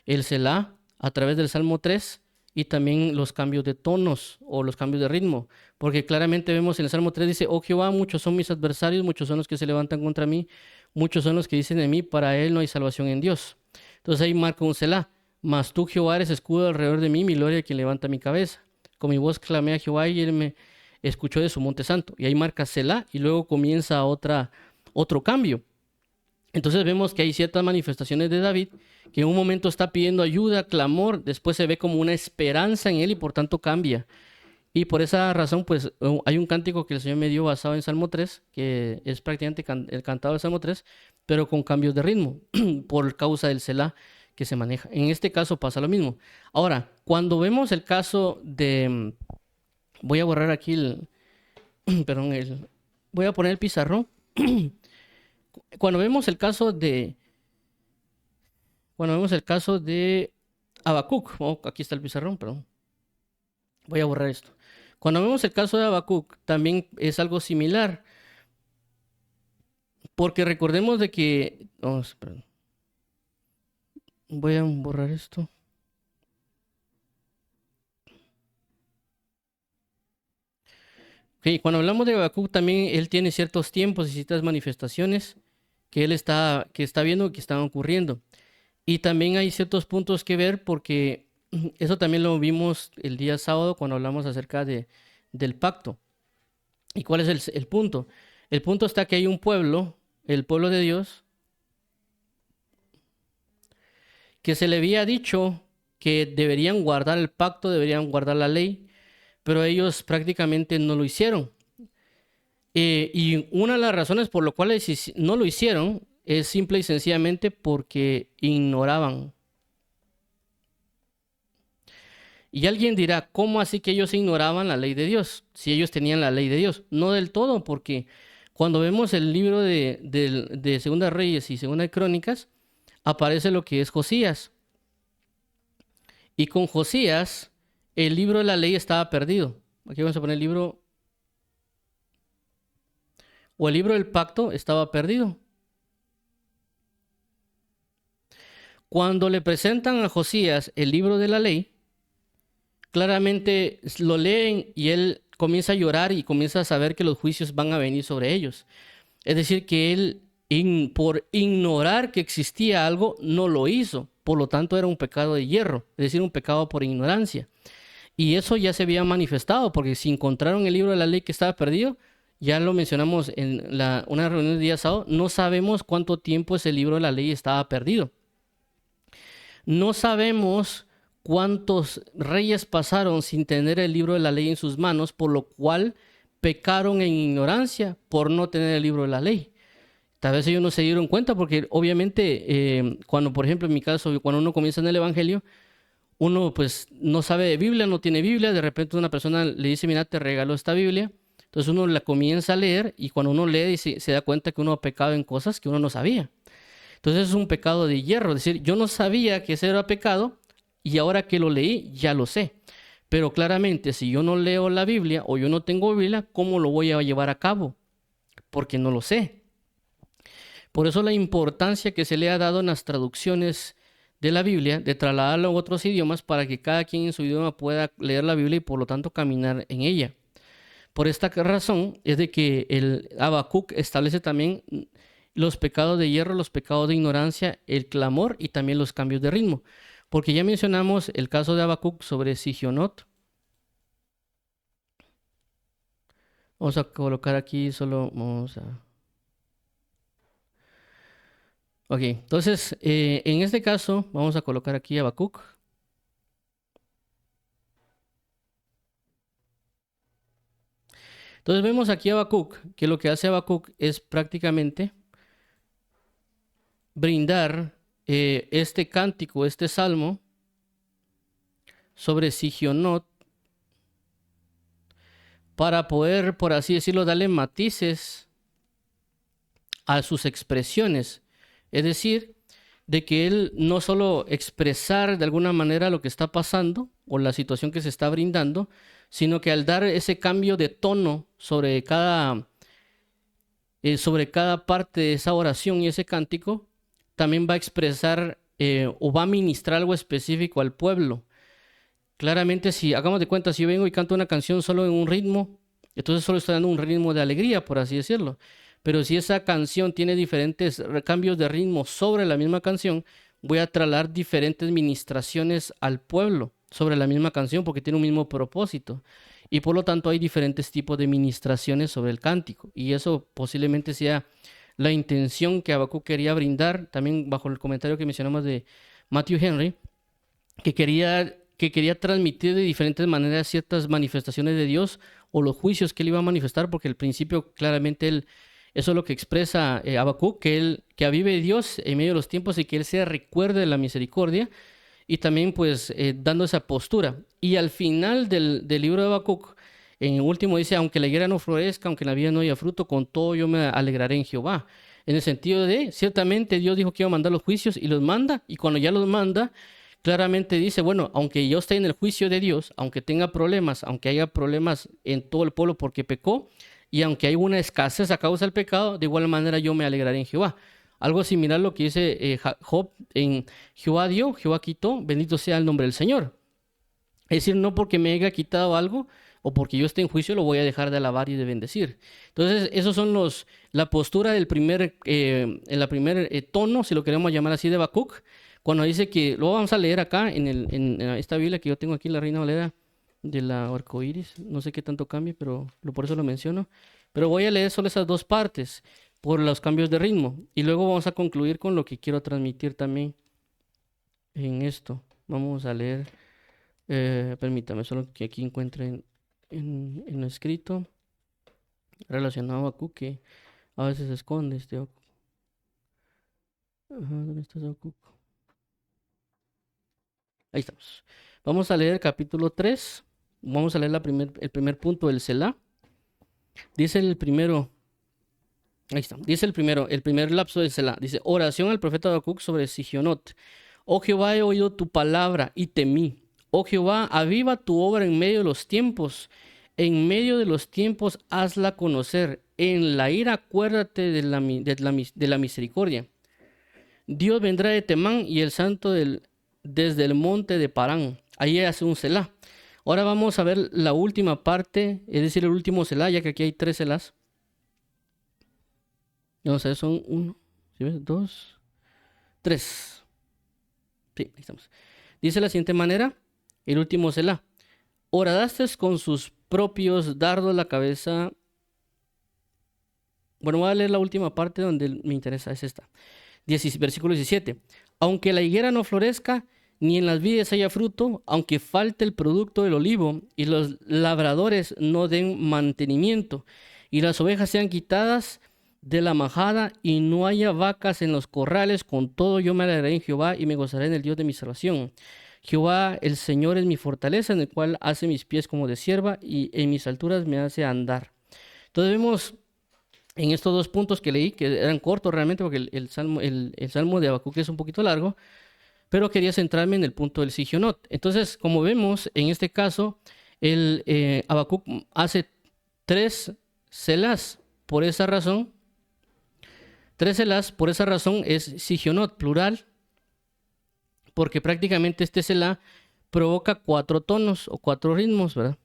el Selah, a través del Salmo 3, y también los cambios de tonos o los cambios de ritmo, porque claramente vemos en el Salmo 3, dice, oh Jehová, muchos son mis adversarios, muchos son los que se levantan contra mí, muchos son los que dicen de mí, para él no hay salvación en Dios. Entonces ahí marca un Selah. Mas tú, Jehová, eres escudo alrededor de mí, mi gloria, quien levanta mi cabeza. Con mi voz clamé a Jehová y él me escuchó de su monte santo. Y ahí marca Selah, y luego comienza otro cambio. Entonces vemos que hay ciertas manifestaciones de David, que en un momento está pidiendo ayuda, clamor, después se ve como una esperanza en él y por tanto cambia. Y por esa razón, pues hay un cántico que el Señor me dio basado en Salmo 3, que es prácticamente el cantado del Salmo 3, pero con cambios de ritmo, por causa del Selah que se maneja. En este caso pasa lo mismo. Ahora, cuando vemos el caso de... Voy a borrar aquí perdón, voy a poner el pizarrón. Cuando vemos el caso de Habacuc, aquí está el pizarrón, perdón. Voy a borrar esto. Cuando vemos el caso de Habacuc, también es algo similar. Porque recordemos de que... perdón. Voy a borrar esto. Okay, cuando hablamos de Habacuc, también él tiene ciertos tiempos y ciertas manifestaciones que él está viendo que están ocurriendo. Y también hay ciertos puntos que ver, porque eso también lo vimos el día sábado cuando hablamos acerca del pacto. ¿Y cuál es el punto? El punto está que hay un pueblo, el pueblo de Dios, que se le había dicho que deberían guardar el pacto, deberían guardar la ley, pero ellos prácticamente no lo hicieron. Y una de las razones por las cuales no lo hicieron es simple y sencillamente porque ignoraban. Y alguien dirá, ¿cómo así que ellos ignoraban la ley de Dios? Si ellos tenían la ley de Dios. No del todo, porque cuando vemos el libro de Segunda de Reyes y Segunda de Crónicas, aparece lo que es Josías. Y con Josías, el libro de la ley estaba perdido. Aquí vamos a poner el libro, o el libro del pacto estaba perdido. Cuando le presentan a Josías el libro de la ley, claramente lo leen y él comienza a llorar y comienza a saber que los juicios van a venir sobre ellos. Es decir, que él, por ignorar que existía algo, no lo hizo. Por lo tanto, era un pecado de hierro, es decir, un pecado por ignorancia. Y eso ya se había manifestado, porque si encontraron el libro de la ley que estaba perdido, ya lo mencionamos en una reunión del día sábado, no sabemos cuánto tiempo ese libro de la ley estaba perdido. No sabemos cuántos reyes pasaron sin tener el libro de la ley en sus manos, por lo cual pecaron en ignorancia por no tener el libro de la ley. Tal vez ellos no se dieron cuenta, porque obviamente cuando, por ejemplo, en mi caso, cuando uno comienza en el Evangelio, uno pues no sabe de Biblia, no tiene Biblia, de repente una persona le dice, mira, te regalo esta Biblia, entonces uno la comienza a leer, y cuando uno lee se da cuenta que uno ha pecado en cosas que uno no sabía. Entonces es un pecado de hierro, es decir, yo no sabía que ese era pecado, y ahora que lo leí, ya lo sé. Pero claramente, si yo no leo la Biblia o yo no tengo Biblia, ¿cómo lo voy a llevar a cabo? Porque no lo sé. Por eso la importancia que se le ha dado en las traducciones de la Biblia, de trasladarlo a otros idiomas para que cada quien en su idioma pueda leer la Biblia y por lo tanto caminar en ella. Por esta razón es de que el Habacuc establece también los pecados de hierro, los pecados de ignorancia, el clamor y también los cambios de ritmo. Porque ya mencionamos el caso de Habacuc sobre Sigionot. Vamos a colocar aquí solo, vamos a... Ok, entonces en este caso vamos a colocar aquí Habacuc. Entonces vemos aquí a Habacuc, que lo que hace Habacuc es prácticamente brindar este cántico, este salmo sobre Sigionot para poder, por así decirlo, darle matices a sus expresiones. Es decir, de que él no solo expresar de alguna manera lo que está pasando o la situación que se está brindando, sino que al dar ese cambio de tono sobre cada parte de esa oración y ese cántico, también va a expresar o va a ministrar algo específico al pueblo. Claramente, si hagamos de cuenta, si yo vengo y canto una canción solo en un ritmo, entonces solo estoy dando un ritmo de alegría, por así decirlo. Pero si esa canción tiene diferentes cambios de ritmo sobre la misma canción, voy a trasladar diferentes ministraciones al pueblo sobre la misma canción porque tiene un mismo propósito. Y por lo tanto hay diferentes tipos de ministraciones sobre el cántico. Y eso posiblemente sea la intención que Habacuc quería brindar, también bajo el comentario que mencionamos de Matthew Henry, que quería transmitir de diferentes maneras ciertas manifestaciones de Dios o los juicios que él iba a manifestar, porque al principio claramente eso es lo que expresa Habacuc, que avive Dios en medio de los tiempos y que él se recuerde de la misericordia y también pues dando esa postura. Y al final del libro de Habacuc, en el último dice, aunque la higuera no florezca, aunque en la vida no haya fruto, con todo yo me alegraré en Jehová. En el sentido de, ciertamente Dios dijo que iba a mandar los juicios y los manda, y cuando ya los manda, claramente dice, bueno, aunque yo esté en el juicio de Dios, aunque tenga problemas, aunque haya problemas en todo el pueblo porque pecó, y aunque hay una escasez a causa del pecado, de igual manera yo me alegraré en Jehová. Algo similar a lo que dice Job en Jehová dio, Jehová quitó, bendito sea el nombre del Señor. Es decir, no porque me haya quitado algo o porque yo esté en juicio lo voy a dejar de alabar y de bendecir. Entonces, esos son la postura del primer tono, si lo queremos llamar así, de Habacuc, cuando dice que, lo vamos a leer acá en esta Biblia que yo tengo aquí, la Reina Valera de la arcoíris, no sé qué tanto cambie, pero por eso lo menciono. Pero voy a leer solo esas dos partes por los cambios de ritmo y luego vamos a concluir con lo que quiero transmitir también en esto. Vamos a leer, permítame, solo que aquí encuentren en lo escrito relacionado a Habacuc, que a veces se esconde este Habacuc. Ajá, ¿dónde está Habacuc? Ahí estamos. Vamos a leer el capítulo 3. Vamos a leer el primer punto del Selah. Dice el primero, ahí está, dice el primer lapso del Selah. Dice, oración al profeta Habacuc sobre Sigionot. Oh Jehová, he oído tu palabra y temí. Oh Jehová, aviva tu obra en medio de los tiempos. En medio de los tiempos hazla conocer. En la ira acuérdate de la misericordia. Dios vendrá de Temán y el santo desde el monte de Parán. Ahí hace un Selah. Ahora vamos a ver la última parte, es decir, el último Selah, ya que aquí hay 3 Selahs. Vamos a ver, son 1, ¿sí ves? 2, 3. Sí, ahí estamos. Dice de la siguiente manera, el último Selah. Horadaste con sus propios dardos la cabeza. Bueno, voy a leer la última parte donde me interesa, es esta. Versículo 17. Aunque la higuera no florezca, ni en las vides haya fruto, aunque falte el producto del olivo, y los labradores no den mantenimiento, y las ovejas sean quitadas de la majada, y no haya vacas en los corrales, con todo yo me alegraré en Jehová, y me gozaré en el Dios de mi salvación. Jehová, el Señor, es mi fortaleza, en el cual hace mis pies como de cierva, y en mis alturas me hace andar. Entonces vemos en estos 2 puntos que leí, que eran cortos realmente, porque el salmo de Habacuc es un poquito largo, pero quería centrarme en el punto del Sigionot. Entonces, como vemos, en este caso, el Habacuc hace 3 selás. Por esa razón, 3 selás, por esa razón es Sigionot, plural, porque prácticamente este selá provoca 4 tonos o 4 ritmos, ¿verdad?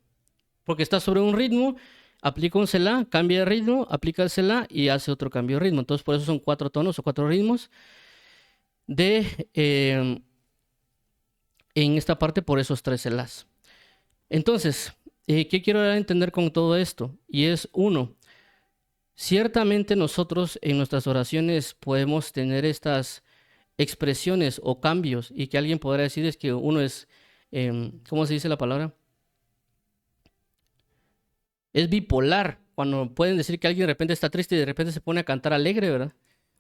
Porque está sobre un ritmo, aplica un selá, cambia de ritmo, aplica el selá y hace otro cambio de ritmo. Entonces, por eso son 4 tonos o 4 ritmos en esta parte por esos 3 selás. Entonces, ¿qué quiero dar a entender con todo esto? Y es, uno, ciertamente nosotros en nuestras oraciones podemos tener estas expresiones o cambios y que alguien podrá decir es que uno es, ¿cómo se dice la palabra? Es bipolar, cuando pueden decir que alguien de repente está triste y de repente se pone a cantar alegre, ¿verdad?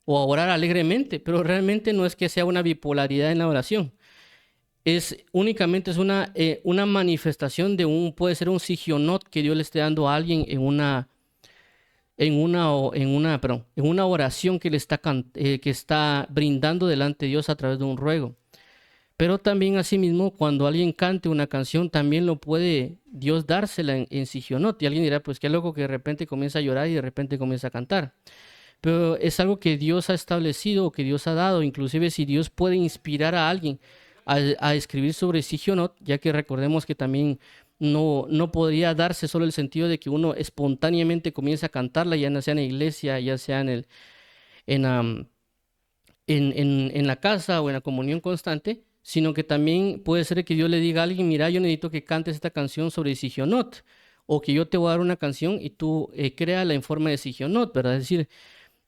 O a orar alegremente, pero realmente no es que sea una bipolaridad en la oración. Únicamente es una manifestación de puede ser un sigionot que Dios le esté dando a alguien en una oración que que está brindando delante de Dios a través de un ruego. Pero también asimismo, cuando alguien cante una canción, también lo puede Dios dársela en sigionot. Y alguien dirá, pues qué loco que de repente comienza a llorar y de repente comienza a cantar. Pero es algo que Dios ha establecido o que Dios ha dado. Inclusive si Dios puede inspirar a alguien a escribir sobre sigionot, ya que recordemos que también no podría darse solo el sentido de que uno espontáneamente comience a cantarla, ya sea en la iglesia, ya sea en la casa o en la comunión constante, sino que también puede ser que Dios le diga a alguien, mira, yo necesito que cantes esta canción sobre sigionot, o que yo te voy a dar una canción y tú créala en forma de sigionot, ¿verdad? Es decir,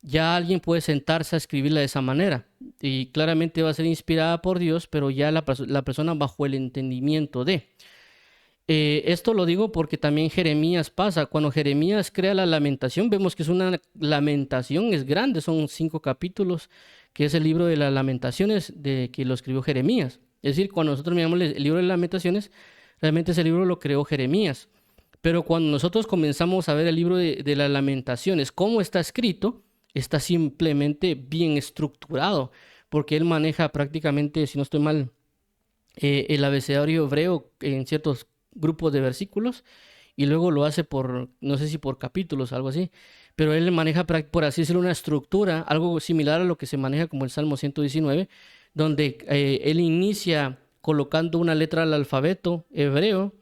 ya alguien puede sentarse a escribirla de esa manera y claramente va a ser inspirada por Dios, pero ya la persona bajo el entendimiento de. Esto lo digo porque también Jeremías pasa. Cuando Jeremías crea la lamentación, vemos que es una lamentación, es grande, son 5 capítulos, que es el libro de las lamentaciones que lo escribió Jeremías. Es decir, cuando nosotros miramos el libro de las lamentaciones, realmente ese libro lo creó Jeremías. Pero cuando nosotros comenzamos a ver el libro de las lamentaciones, cómo está escrito, está simplemente bien estructurado, porque él maneja prácticamente, si no estoy mal, el abecedario hebreo en ciertos grupos de versículos y luego lo hace no sé si por capítulos, algo así, pero él maneja, por así decirlo, una estructura, algo similar a lo que se maneja como el Salmo 119, donde él inicia colocando una letra al alfabeto hebreo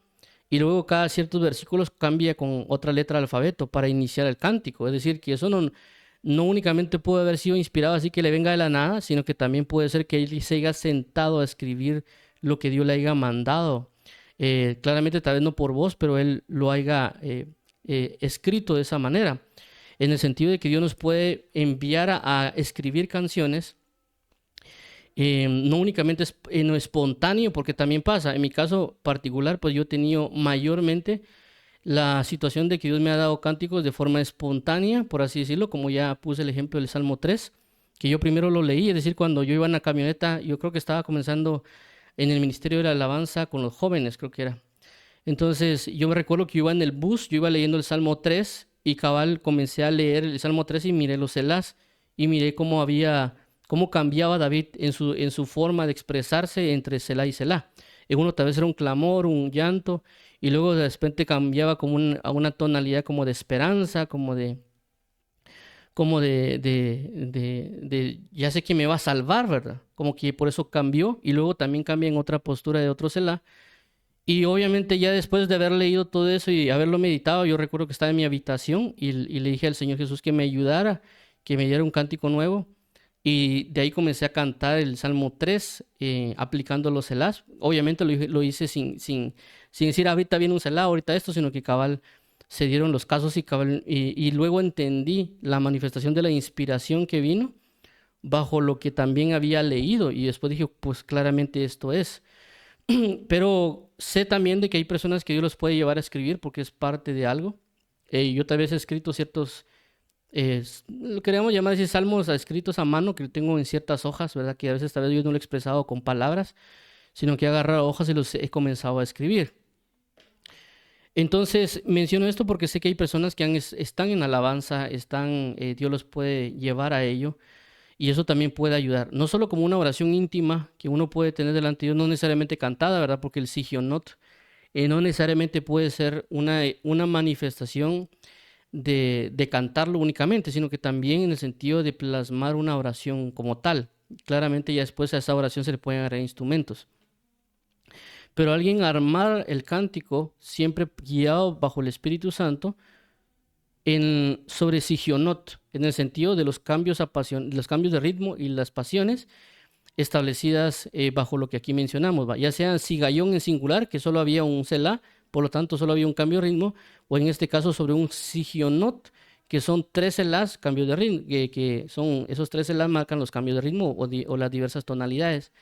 y luego cada ciertos versículos cambia con otra letra al alfabeto para iniciar el cántico. Es decir, que eso no únicamente puede haber sido inspirado así que le venga de la nada, sino que también puede ser que él se haya sentado a escribir lo que Dios le haya mandado. Claramente tal vez no por voz, pero él lo haya escrito de esa manera, en el sentido de que Dios nos puede enviar a escribir canciones, no únicamente en lo espontáneo, porque también pasa, en mi caso particular, pues yo he tenido mayormente la situación de que Dios me ha dado cánticos de forma espontánea, por así decirlo, como ya puse el ejemplo del Salmo 3, que yo primero lo leí, es decir, cuando yo iba en la camioneta, yo creo que estaba comenzando en el Ministerio de la Alabanza con los jóvenes, creo que era. Entonces, yo me recuerdo que yo iba en el bus, yo iba leyendo el Salmo 3 y cabal comencé a leer el Salmo 3 y miré los selás y miré cómo cambiaba David en su forma de expresarse entre selá y selá. En uno tal vez era un clamor, un llanto, y luego de repente cambiaba a una tonalidad como de esperanza, ya sé que me va a salvar, ¿verdad? Como que por eso cambió y luego también cambia en otra postura de otro Selah. Y obviamente ya después de haber leído todo eso y haberlo meditado, yo recuerdo que estaba en mi habitación y le dije al Señor Jesús que me ayudara, que me diera un cántico nuevo. Y de ahí comencé a cantar el Salmo 3, aplicando los selás. Obviamente lo hice sin decir ahorita viene un selá, ahorita esto, sino que cabal se dieron los casos y luego entendí la manifestación de la inspiración que vino bajo lo que también había leído y después dije, pues claramente esto es. Pero sé también de que hay personas que Dios los puede llevar a escribir porque es parte de algo. Yo tal vez he escrito ciertos, lo queríamos llamar así, salmos escritos a mano que tengo en ciertas hojas, ¿verdad? Que a veces tal vez yo no lo he expresado con palabras, sino que he agarrado hojas y los he comenzado a escribir. Entonces, menciono esto porque sé que hay personas que están en alabanza, Dios los puede llevar a ello. y eso también puede ayudar. No solo como una oración íntima que uno puede tener delante de Dios, no necesariamente cantada, ¿verdad? Porque el Sigionot no necesariamente puede ser una manifestación de cantarlo únicamente, sino que también en el sentido de plasmar una oración como tal. Claramente ya después a esa oración se le pueden agregar instrumentos. Pero alguien armar el cántico, siempre guiado bajo el Espíritu Santo, sobre Sigionot, en el sentido de los cambios, los cambios de ritmo y las pasiones establecidas bajo lo que aquí mencionamos, ¿va? Ya sea sigayón en singular, que solo había un selah, por lo tanto solo había un cambio de ritmo, o en este caso sobre un sigionot, que son 3 selahs, cambios de ritmo, que son esos 3 selahs marcan los cambios de ritmo o las diversas tonalidades.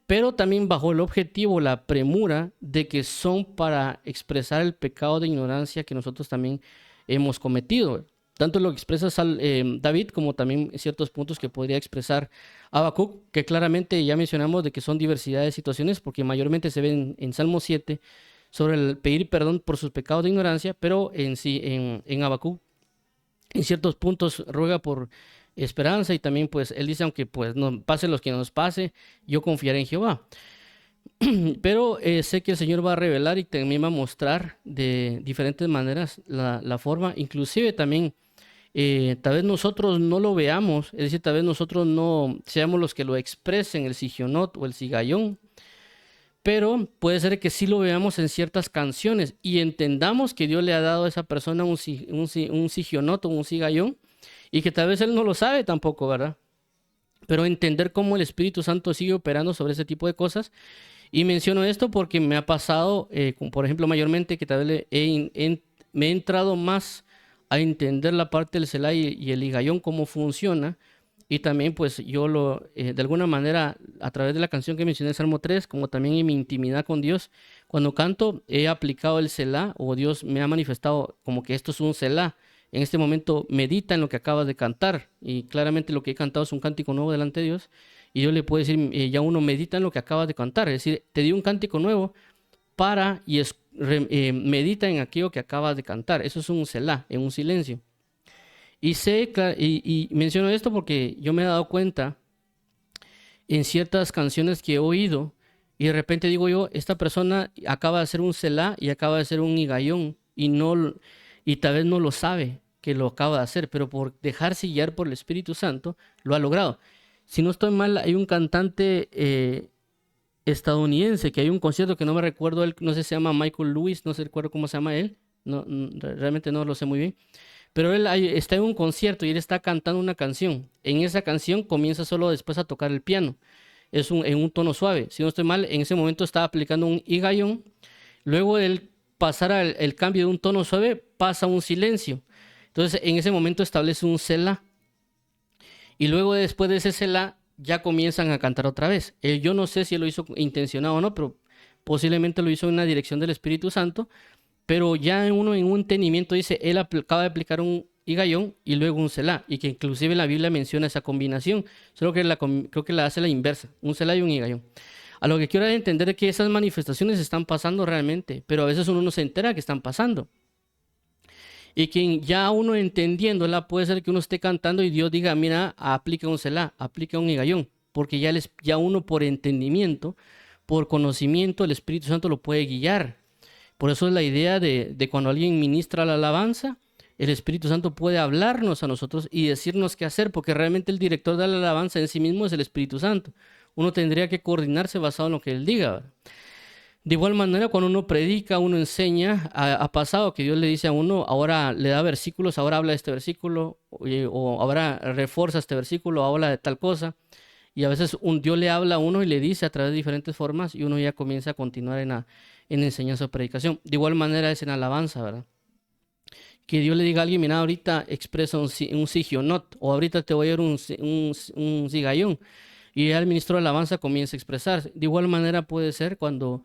Pero también bajo el objetivo, la premura de que son para expresar el pecado de ignorancia que nosotros también hemos cometido. Tanto lo expresa David como también ciertos puntos que podría expresar Habacuc, que claramente ya mencionamos de que son diversidad de situaciones, porque mayormente se ven en Salmo 7 sobre el pedir perdón por sus pecados de ignorancia, pero en Habacuc en ciertos puntos ruega por esperanza y también pues él dice, aunque pues nos pase lo que nos pase, yo confiaré en Jehová. Pero sé que el Señor va a revelar y también va a mostrar de diferentes maneras la forma, inclusive también tal vez nosotros no lo veamos, es decir, tal vez nosotros no seamos los que lo expresen, el sigionot o el sigayón, pero puede ser que sí lo veamos en ciertas canciones y entendamos que Dios le ha dado a esa persona un sigionot o un sigayón y que tal vez él no lo sabe tampoco, ¿verdad? Pero entender cómo el Espíritu Santo sigue operando sobre ese tipo de cosas. Y menciono esto porque me ha pasado, por ejemplo, mayormente que tal vez me he entrado más a entender la parte del Selah y el higayón, cómo funciona. Y también pues yo de alguna manera, a través de la canción que mencioné, Salmo 3, como también en mi intimidad con Dios, cuando canto he aplicado el Selah o Dios me ha manifestado como que esto es un Selah. En este momento medita en lo que acabas de cantar y claramente lo que he cantado es un cántico nuevo delante de Dios y yo le puedo decir, ya uno medita en lo que acabas de cantar, es decir, te di un cántico nuevo para y medita en aquello que acabas de cantar. Eso es un Selah, en un silencio. Y menciono esto porque yo me he dado cuenta en ciertas canciones que he oído y de repente digo yo, esta persona acaba de hacer un Selah y acaba de hacer un higayón y tal vez no lo sabe que lo acaba de hacer, pero por dejarse guiar por el Espíritu Santo lo ha logrado. Si no estoy mal, hay un cantante estadounidense que hay un concierto que no me recuerdo, él, no sé si se llama Michael Lewis, no sé recuerdo cómo se llama él, no, realmente no lo sé muy bien, pero él está en un concierto y él está cantando una canción. En esa canción comienza solo después a tocar el piano, en un tono suave. Si no estoy mal, en ese momento estaba aplicando un higayón, luego él pasar el cambio de un tono suave, pasa a un silencio. Entonces en ese momento establece un Selah. Y luego después de ese Selah ya comienzan a cantar otra vez. Yo no sé si él lo hizo intencionado o no, pero posiblemente lo hizo en una dirección del Espíritu Santo. Pero ya uno en un entendimiento dice, él acaba de aplicar un higayón y luego un Selah. Y que inclusive la Biblia menciona esa combinación. Solo que creo que la hace la inversa, un Selah y un higayón. A lo que quiero entender es que esas manifestaciones están pasando realmente, pero a veces uno no se entera que están pasando. Y que ya uno entendiéndola, puede ser que uno esté cantando y Dios diga, mira, aplica un Selah, aplica un higayón, porque ya uno por entendimiento, por conocimiento, el Espíritu Santo lo puede guiar. Por eso es la idea de cuando alguien ministra la alabanza, el Espíritu Santo puede hablarnos a nosotros y decirnos qué hacer, porque realmente el director de la alabanza en sí mismo es el Espíritu Santo. Uno tendría que coordinarse basado en lo que Él diga, ¿verdad? De igual manera, cuando uno predica, uno enseña, ha pasado que Dios le dice a uno, ahora le da versículos, ahora habla de este versículo, o ahora refuerza este versículo, habla de tal cosa, y a veces Dios le habla a uno y le dice a través de diferentes formas, y uno ya comienza a continuar en enseñanza o predicación. De igual manera es en alabanza, ¿verdad? Que Dios le diga a alguien, mira, ahorita expresa un sigionot, o ahorita te voy a dar un sigayón, y ya el ministro de alabanza comienza a expresarse. De igual manera puede ser cuando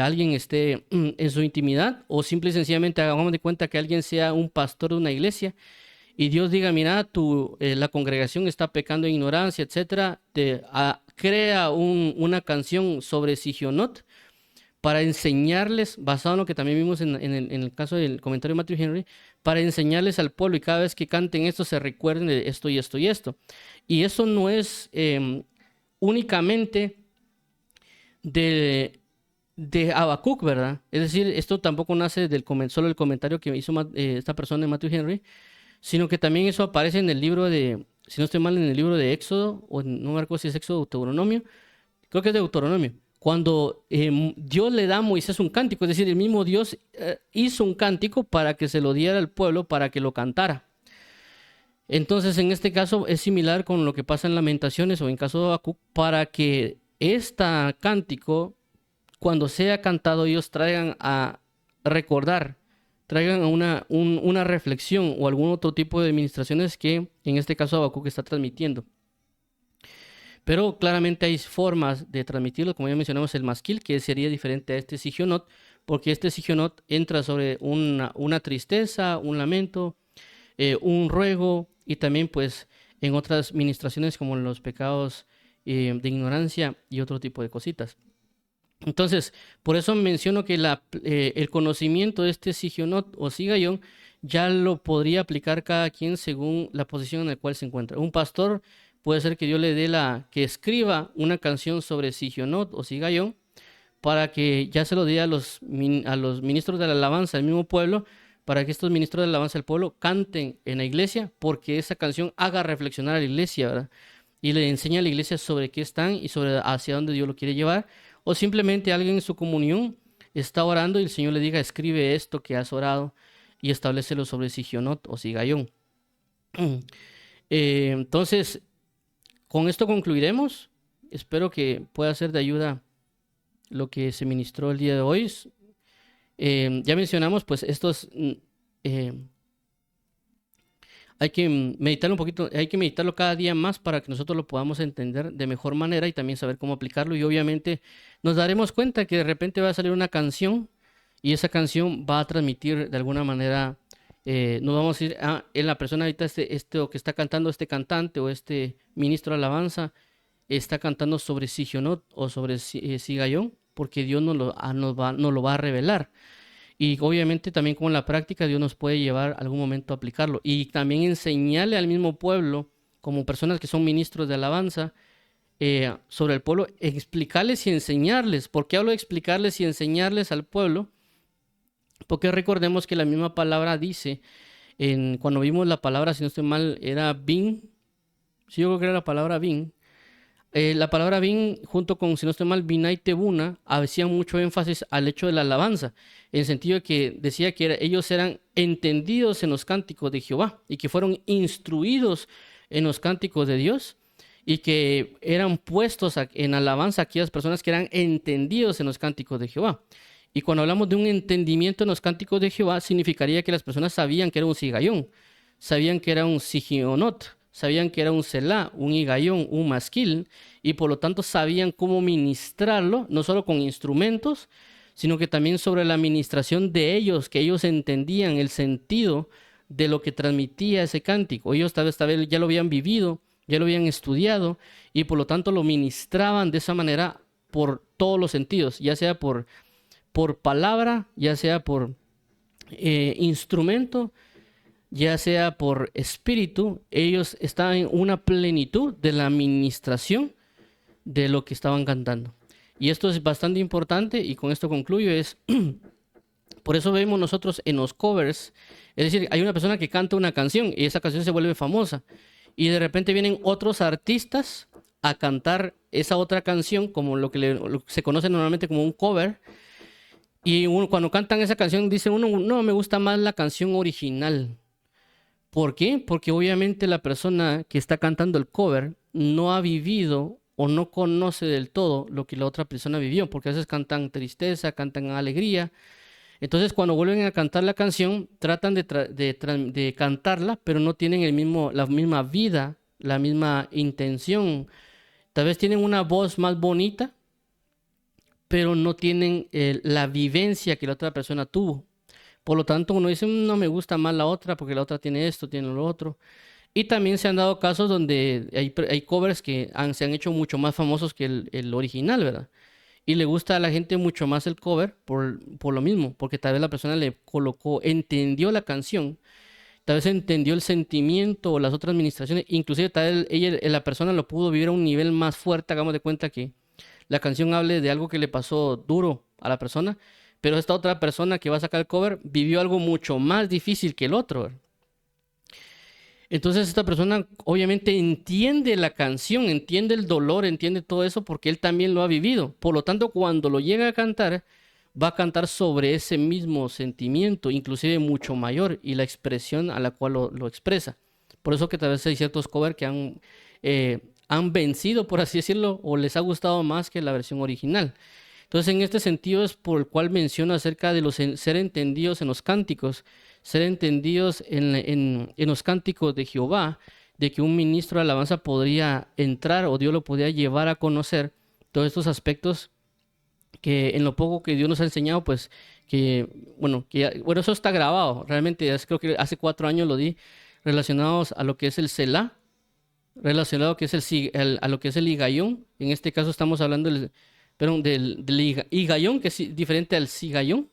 alguien esté en su intimidad o simple y sencillamente hagamos de cuenta que alguien sea un pastor de una iglesia y Dios diga, mira, la congregación está pecando en ignorancia, etcétera, crea una canción sobre Sigionot para enseñarles, basado en lo que también vimos en el caso del comentario de Matthew Henry, para enseñarles al pueblo y cada vez que canten esto se recuerden de esto y esto y esto. Y eso no es únicamente de Habacuc, ¿verdad? Es decir, esto tampoco nace solo el comentario que hizo esta persona de Matthew Henry, sino que también eso aparece en el libro de, si no estoy mal, en el libro de Éxodo, o no me acuerdo si es Éxodo o Deuteronomio, creo que es Deuteronomio, cuando Dios le da a Moisés un cántico, es decir, el mismo Dios hizo un cántico para que se lo diera al pueblo, para que lo cantara. Entonces, en este caso es similar con lo que pasa en Lamentaciones o en caso de Habacuc, para que este cántico, cuando sea cantado, ellos traigan a recordar, traigan a una reflexión o algún otro tipo de administraciones que en este caso Habacuc está transmitiendo. Pero claramente hay formas de transmitirlo, como ya mencionamos, el masquil, que sería diferente a este sigionot, porque este sigionot entra sobre una tristeza, un lamento, un ruego, y también pues en otras ministraciones como los pecados de ignorancia y otro tipo de cositas. Entonces, por eso menciono que el conocimiento de este sigionot o sigayón ya lo podría aplicar cada quien según la posición en la cual se encuentra. Un pastor puede ser que Dios le dé que escriba una canción sobre sigionot o sigayón para que ya se lo dé a los ministros de la alabanza del mismo pueblo, para que estos ministros de la alabanza del pueblo canten en la iglesia, porque esa canción haga reflexionar a la iglesia, ¿verdad? Y le enseña a la iglesia sobre qué están y sobre hacia dónde Dios lo quiere llevar. O simplemente alguien en su comunión está orando y el Señor le diga, escribe esto que has orado y establécelo sobre sigionot o sigayón. Entonces, con esto concluiremos. Espero que pueda ser de ayuda lo que se ministró el día de hoy. Ya mencionamos, pues estos hay que meditarlo un poquito, hay que meditarlo cada día más para que nosotros lo podamos entender de mejor manera y también saber cómo aplicarlo. Y obviamente nos daremos cuenta que de repente va a salir una canción y esa canción va a transmitir de alguna manera, nos vamos a ir en la persona ahorita, o que está cantando este cantante o este ministro de alabanza, está cantando sobre sigionot o sobre sigayón, porque Dios nos lo va a revelar. Y obviamente también con la práctica Dios nos puede llevar algún momento a aplicarlo. Y también enseñarle al mismo pueblo, como personas que son ministros de alabanza, sobre el pueblo, explicarles y enseñarles. ¿Por qué hablo de explicarles y enseñarles al pueblo? Porque recordemos que la misma palabra dice, cuando vimos la palabra, si no estoy mal, era bin. Sí, yo creo que era la palabra bin. La palabra bin, junto con, si no estoy mal, Binah y Tebuna, hacían mucho énfasis al hecho de la alabanza, en el sentido de que decía que ellos eran entendidos en los cánticos de Jehová y que fueron instruidos en los cánticos de Dios y que eran puestos en alabanza a aquellas personas que eran entendidos en los cánticos de Jehová. Y cuando hablamos de un entendimiento en los cánticos de Jehová, significaría que las personas sabían que era un sigayón, sabían que era un sigionot, sabían que era un selá, un higayón, un masquil, y por lo tanto sabían cómo ministrarlo, no solo con instrumentos, sino que también sobre la administración de ellos, que ellos entendían el sentido de lo que transmitía ese cántico. Ellos tal vez ya lo habían vivido, ya lo habían estudiado, y por lo tanto lo ministraban de esa manera por todos los sentidos, ya sea por palabra, ya sea por instrumento, ya sea por espíritu. Ellos estaban en una plenitud de la administración de lo que estaban cantando. Y esto es bastante importante y con esto concluyo. Por eso vemos nosotros en los covers, es decir, hay una persona que canta una canción y esa canción se vuelve famosa y de repente vienen otros artistas a cantar esa otra canción como lo que se conoce normalmente como un cover. Y cuando cantan esa canción dice uno, no, me gusta más la canción original. ¿Por qué? Porque obviamente la persona que está cantando el cover no ha vivido o no conoce del todo lo que la otra persona vivió, porque a veces cantan tristeza, cantan alegría. Entonces cuando vuelven a cantar la canción, tratan de cantarla, pero no tienen la misma vida, la misma intención. Tal vez tienen una voz más bonita, pero no tienen la vivencia que la otra persona tuvo. Por lo tanto, uno dice, no me gusta más la otra porque la otra tiene esto, tiene lo otro. Y también se han dado casos donde hay covers que se han hecho mucho más famosos que el original, ¿verdad? y le gusta a la gente mucho más el cover por lo mismo, porque tal vez la persona le colocó, entendió la canción, tal vez entendió el sentimiento o las otras administraciones, inclusive tal vez la persona lo pudo vivir a un nivel más fuerte. Hagamos de cuenta que la canción hable de algo que le pasó duro a la persona, pero esta otra persona que va a sacar el cover vivió algo mucho más difícil que el otro, ¿verdad? Entonces esta persona obviamente entiende la canción, entiende el dolor, entiende todo eso porque él también lo ha vivido. Por lo tanto, cuando lo llega a cantar, va a cantar sobre ese mismo sentimiento, inclusive mucho mayor, y la expresión a la cual lo expresa. Por eso que tal vez hay ciertos covers que han vencido, por así decirlo, o les ha gustado más que la versión original. Entonces, en este sentido es por el cual menciono acerca de ser entendidos en los cánticos, ser entendidos en los cánticos de Jehová, de que un ministro de alabanza podría entrar o Dios lo podría llevar a conocer todos estos aspectos que en lo poco que Dios nos ha enseñado, pues bueno, eso está grabado. Realmente, creo que hace 4 años lo di, relacionados a lo que es el Selah, relacionado a lo que es a lo que es el Higayón. En este caso estamos hablando del Higayón, que es diferente al Sigayón.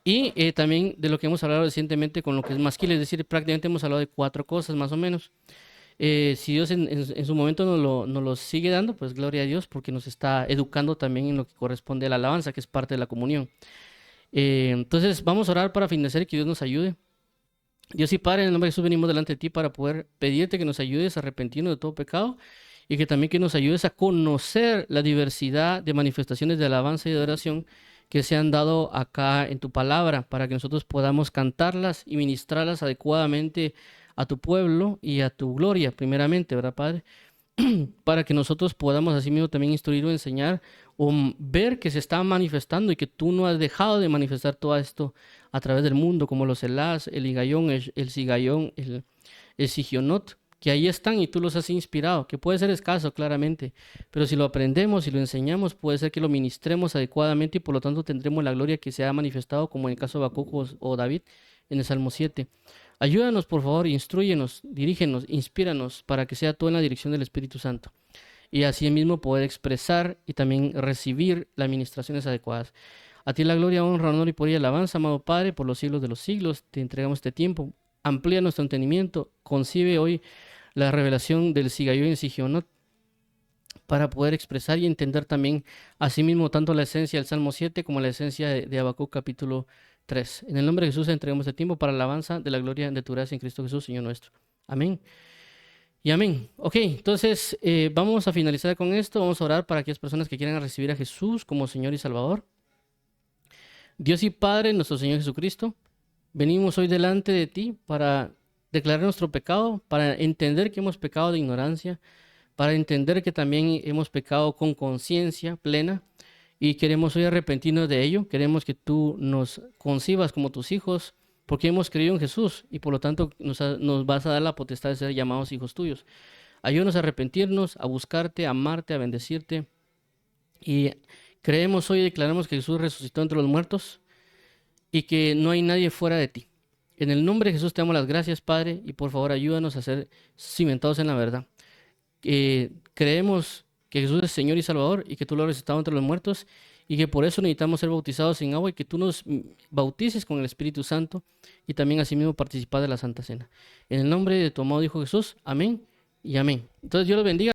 Y también de lo que hemos hablado recientemente con lo que es Masquil, es decir, prácticamente hemos hablado de 4 cosas más o menos. Si Dios en su momento nos lo sigue dando, pues gloria a Dios, porque nos está educando también en lo que corresponde a la alabanza, que es parte de la comunión. Entonces vamos a orar para finalizar y que Dios nos ayude. Dios y Padre, en el nombre de Jesús venimos delante de ti para poder pedirte que nos ayudes a arrepentirnos de todo pecado y que también que nos ayudes a conocer la diversidad de manifestaciones de alabanza y de adoración que se han dado acá en tu palabra, para que nosotros podamos cantarlas y ministrarlas adecuadamente a tu pueblo y a tu gloria, primeramente, ¿verdad, Padre? Para que nosotros podamos así mismo también instruir o enseñar o ver que se está manifestando y que tú no has dejado de manifestar todo esto a través del mundo, como los Elás, el Higayón, el Sigayón, el Sigionot, que ahí están y tú los has inspirado, que puede ser escaso claramente, pero si lo aprendemos y lo enseñamos, puede ser que lo ministremos adecuadamente y por lo tanto tendremos la gloria que se ha manifestado, como en el caso de Habacuc o David en el Salmo 7. Ayúdanos, por favor, instrúyenos, dirígenos, inspíranos para que sea todo en la dirección del Espíritu Santo y así mismo poder expresar y también recibir las ministraciones adecuadas. A ti la gloria, honra, honor y poder y alabanza, amado Padre, por los siglos de los siglos. Te entregamos este tiempo. Amplía nuestro entendimiento. Concibe hoy la revelación del Sigayón y Sigionot para poder expresar y entender también asimismo tanto la esencia del Salmo 7 como la esencia de Habacuc capítulo 3. En el nombre de Jesús entregamos este tiempo para la alabanza de la gloria de tu gracia en Cristo Jesús, Señor nuestro. Amén. Y amén. Ok, entonces vamos a finalizar con esto. Vamos a orar para aquellas personas que quieran recibir a Jesús como Señor y Salvador. Dios y Padre, nuestro Señor Jesucristo, venimos hoy delante de ti para declarar nuestro pecado, para entender que hemos pecado de ignorancia, para entender que también hemos pecado con conciencia plena y queremos hoy arrepentirnos de ello. Queremos que tú nos concibas como tus hijos, porque hemos creído en Jesús y por lo tanto nos vas a dar la potestad de ser llamados hijos tuyos. Ayúdanos a arrepentirnos, a buscarte, a amarte, a bendecirte. Y creemos hoy y declaramos que Jesús resucitó entre los muertos y que no hay nadie fuera de ti. En el nombre de Jesús te damos las gracias, Padre, y por favor ayúdanos a ser cimentados en la verdad. Creemos que Jesús es Señor y Salvador y que tú lo has resucitado entre los muertos y que por eso necesitamos ser bautizados en agua y que tú nos bautices con el Espíritu Santo y también asimismo participar de la Santa Cena. En el nombre de tu amado Hijo Jesús, amén y amén. Entonces Dios los bendiga.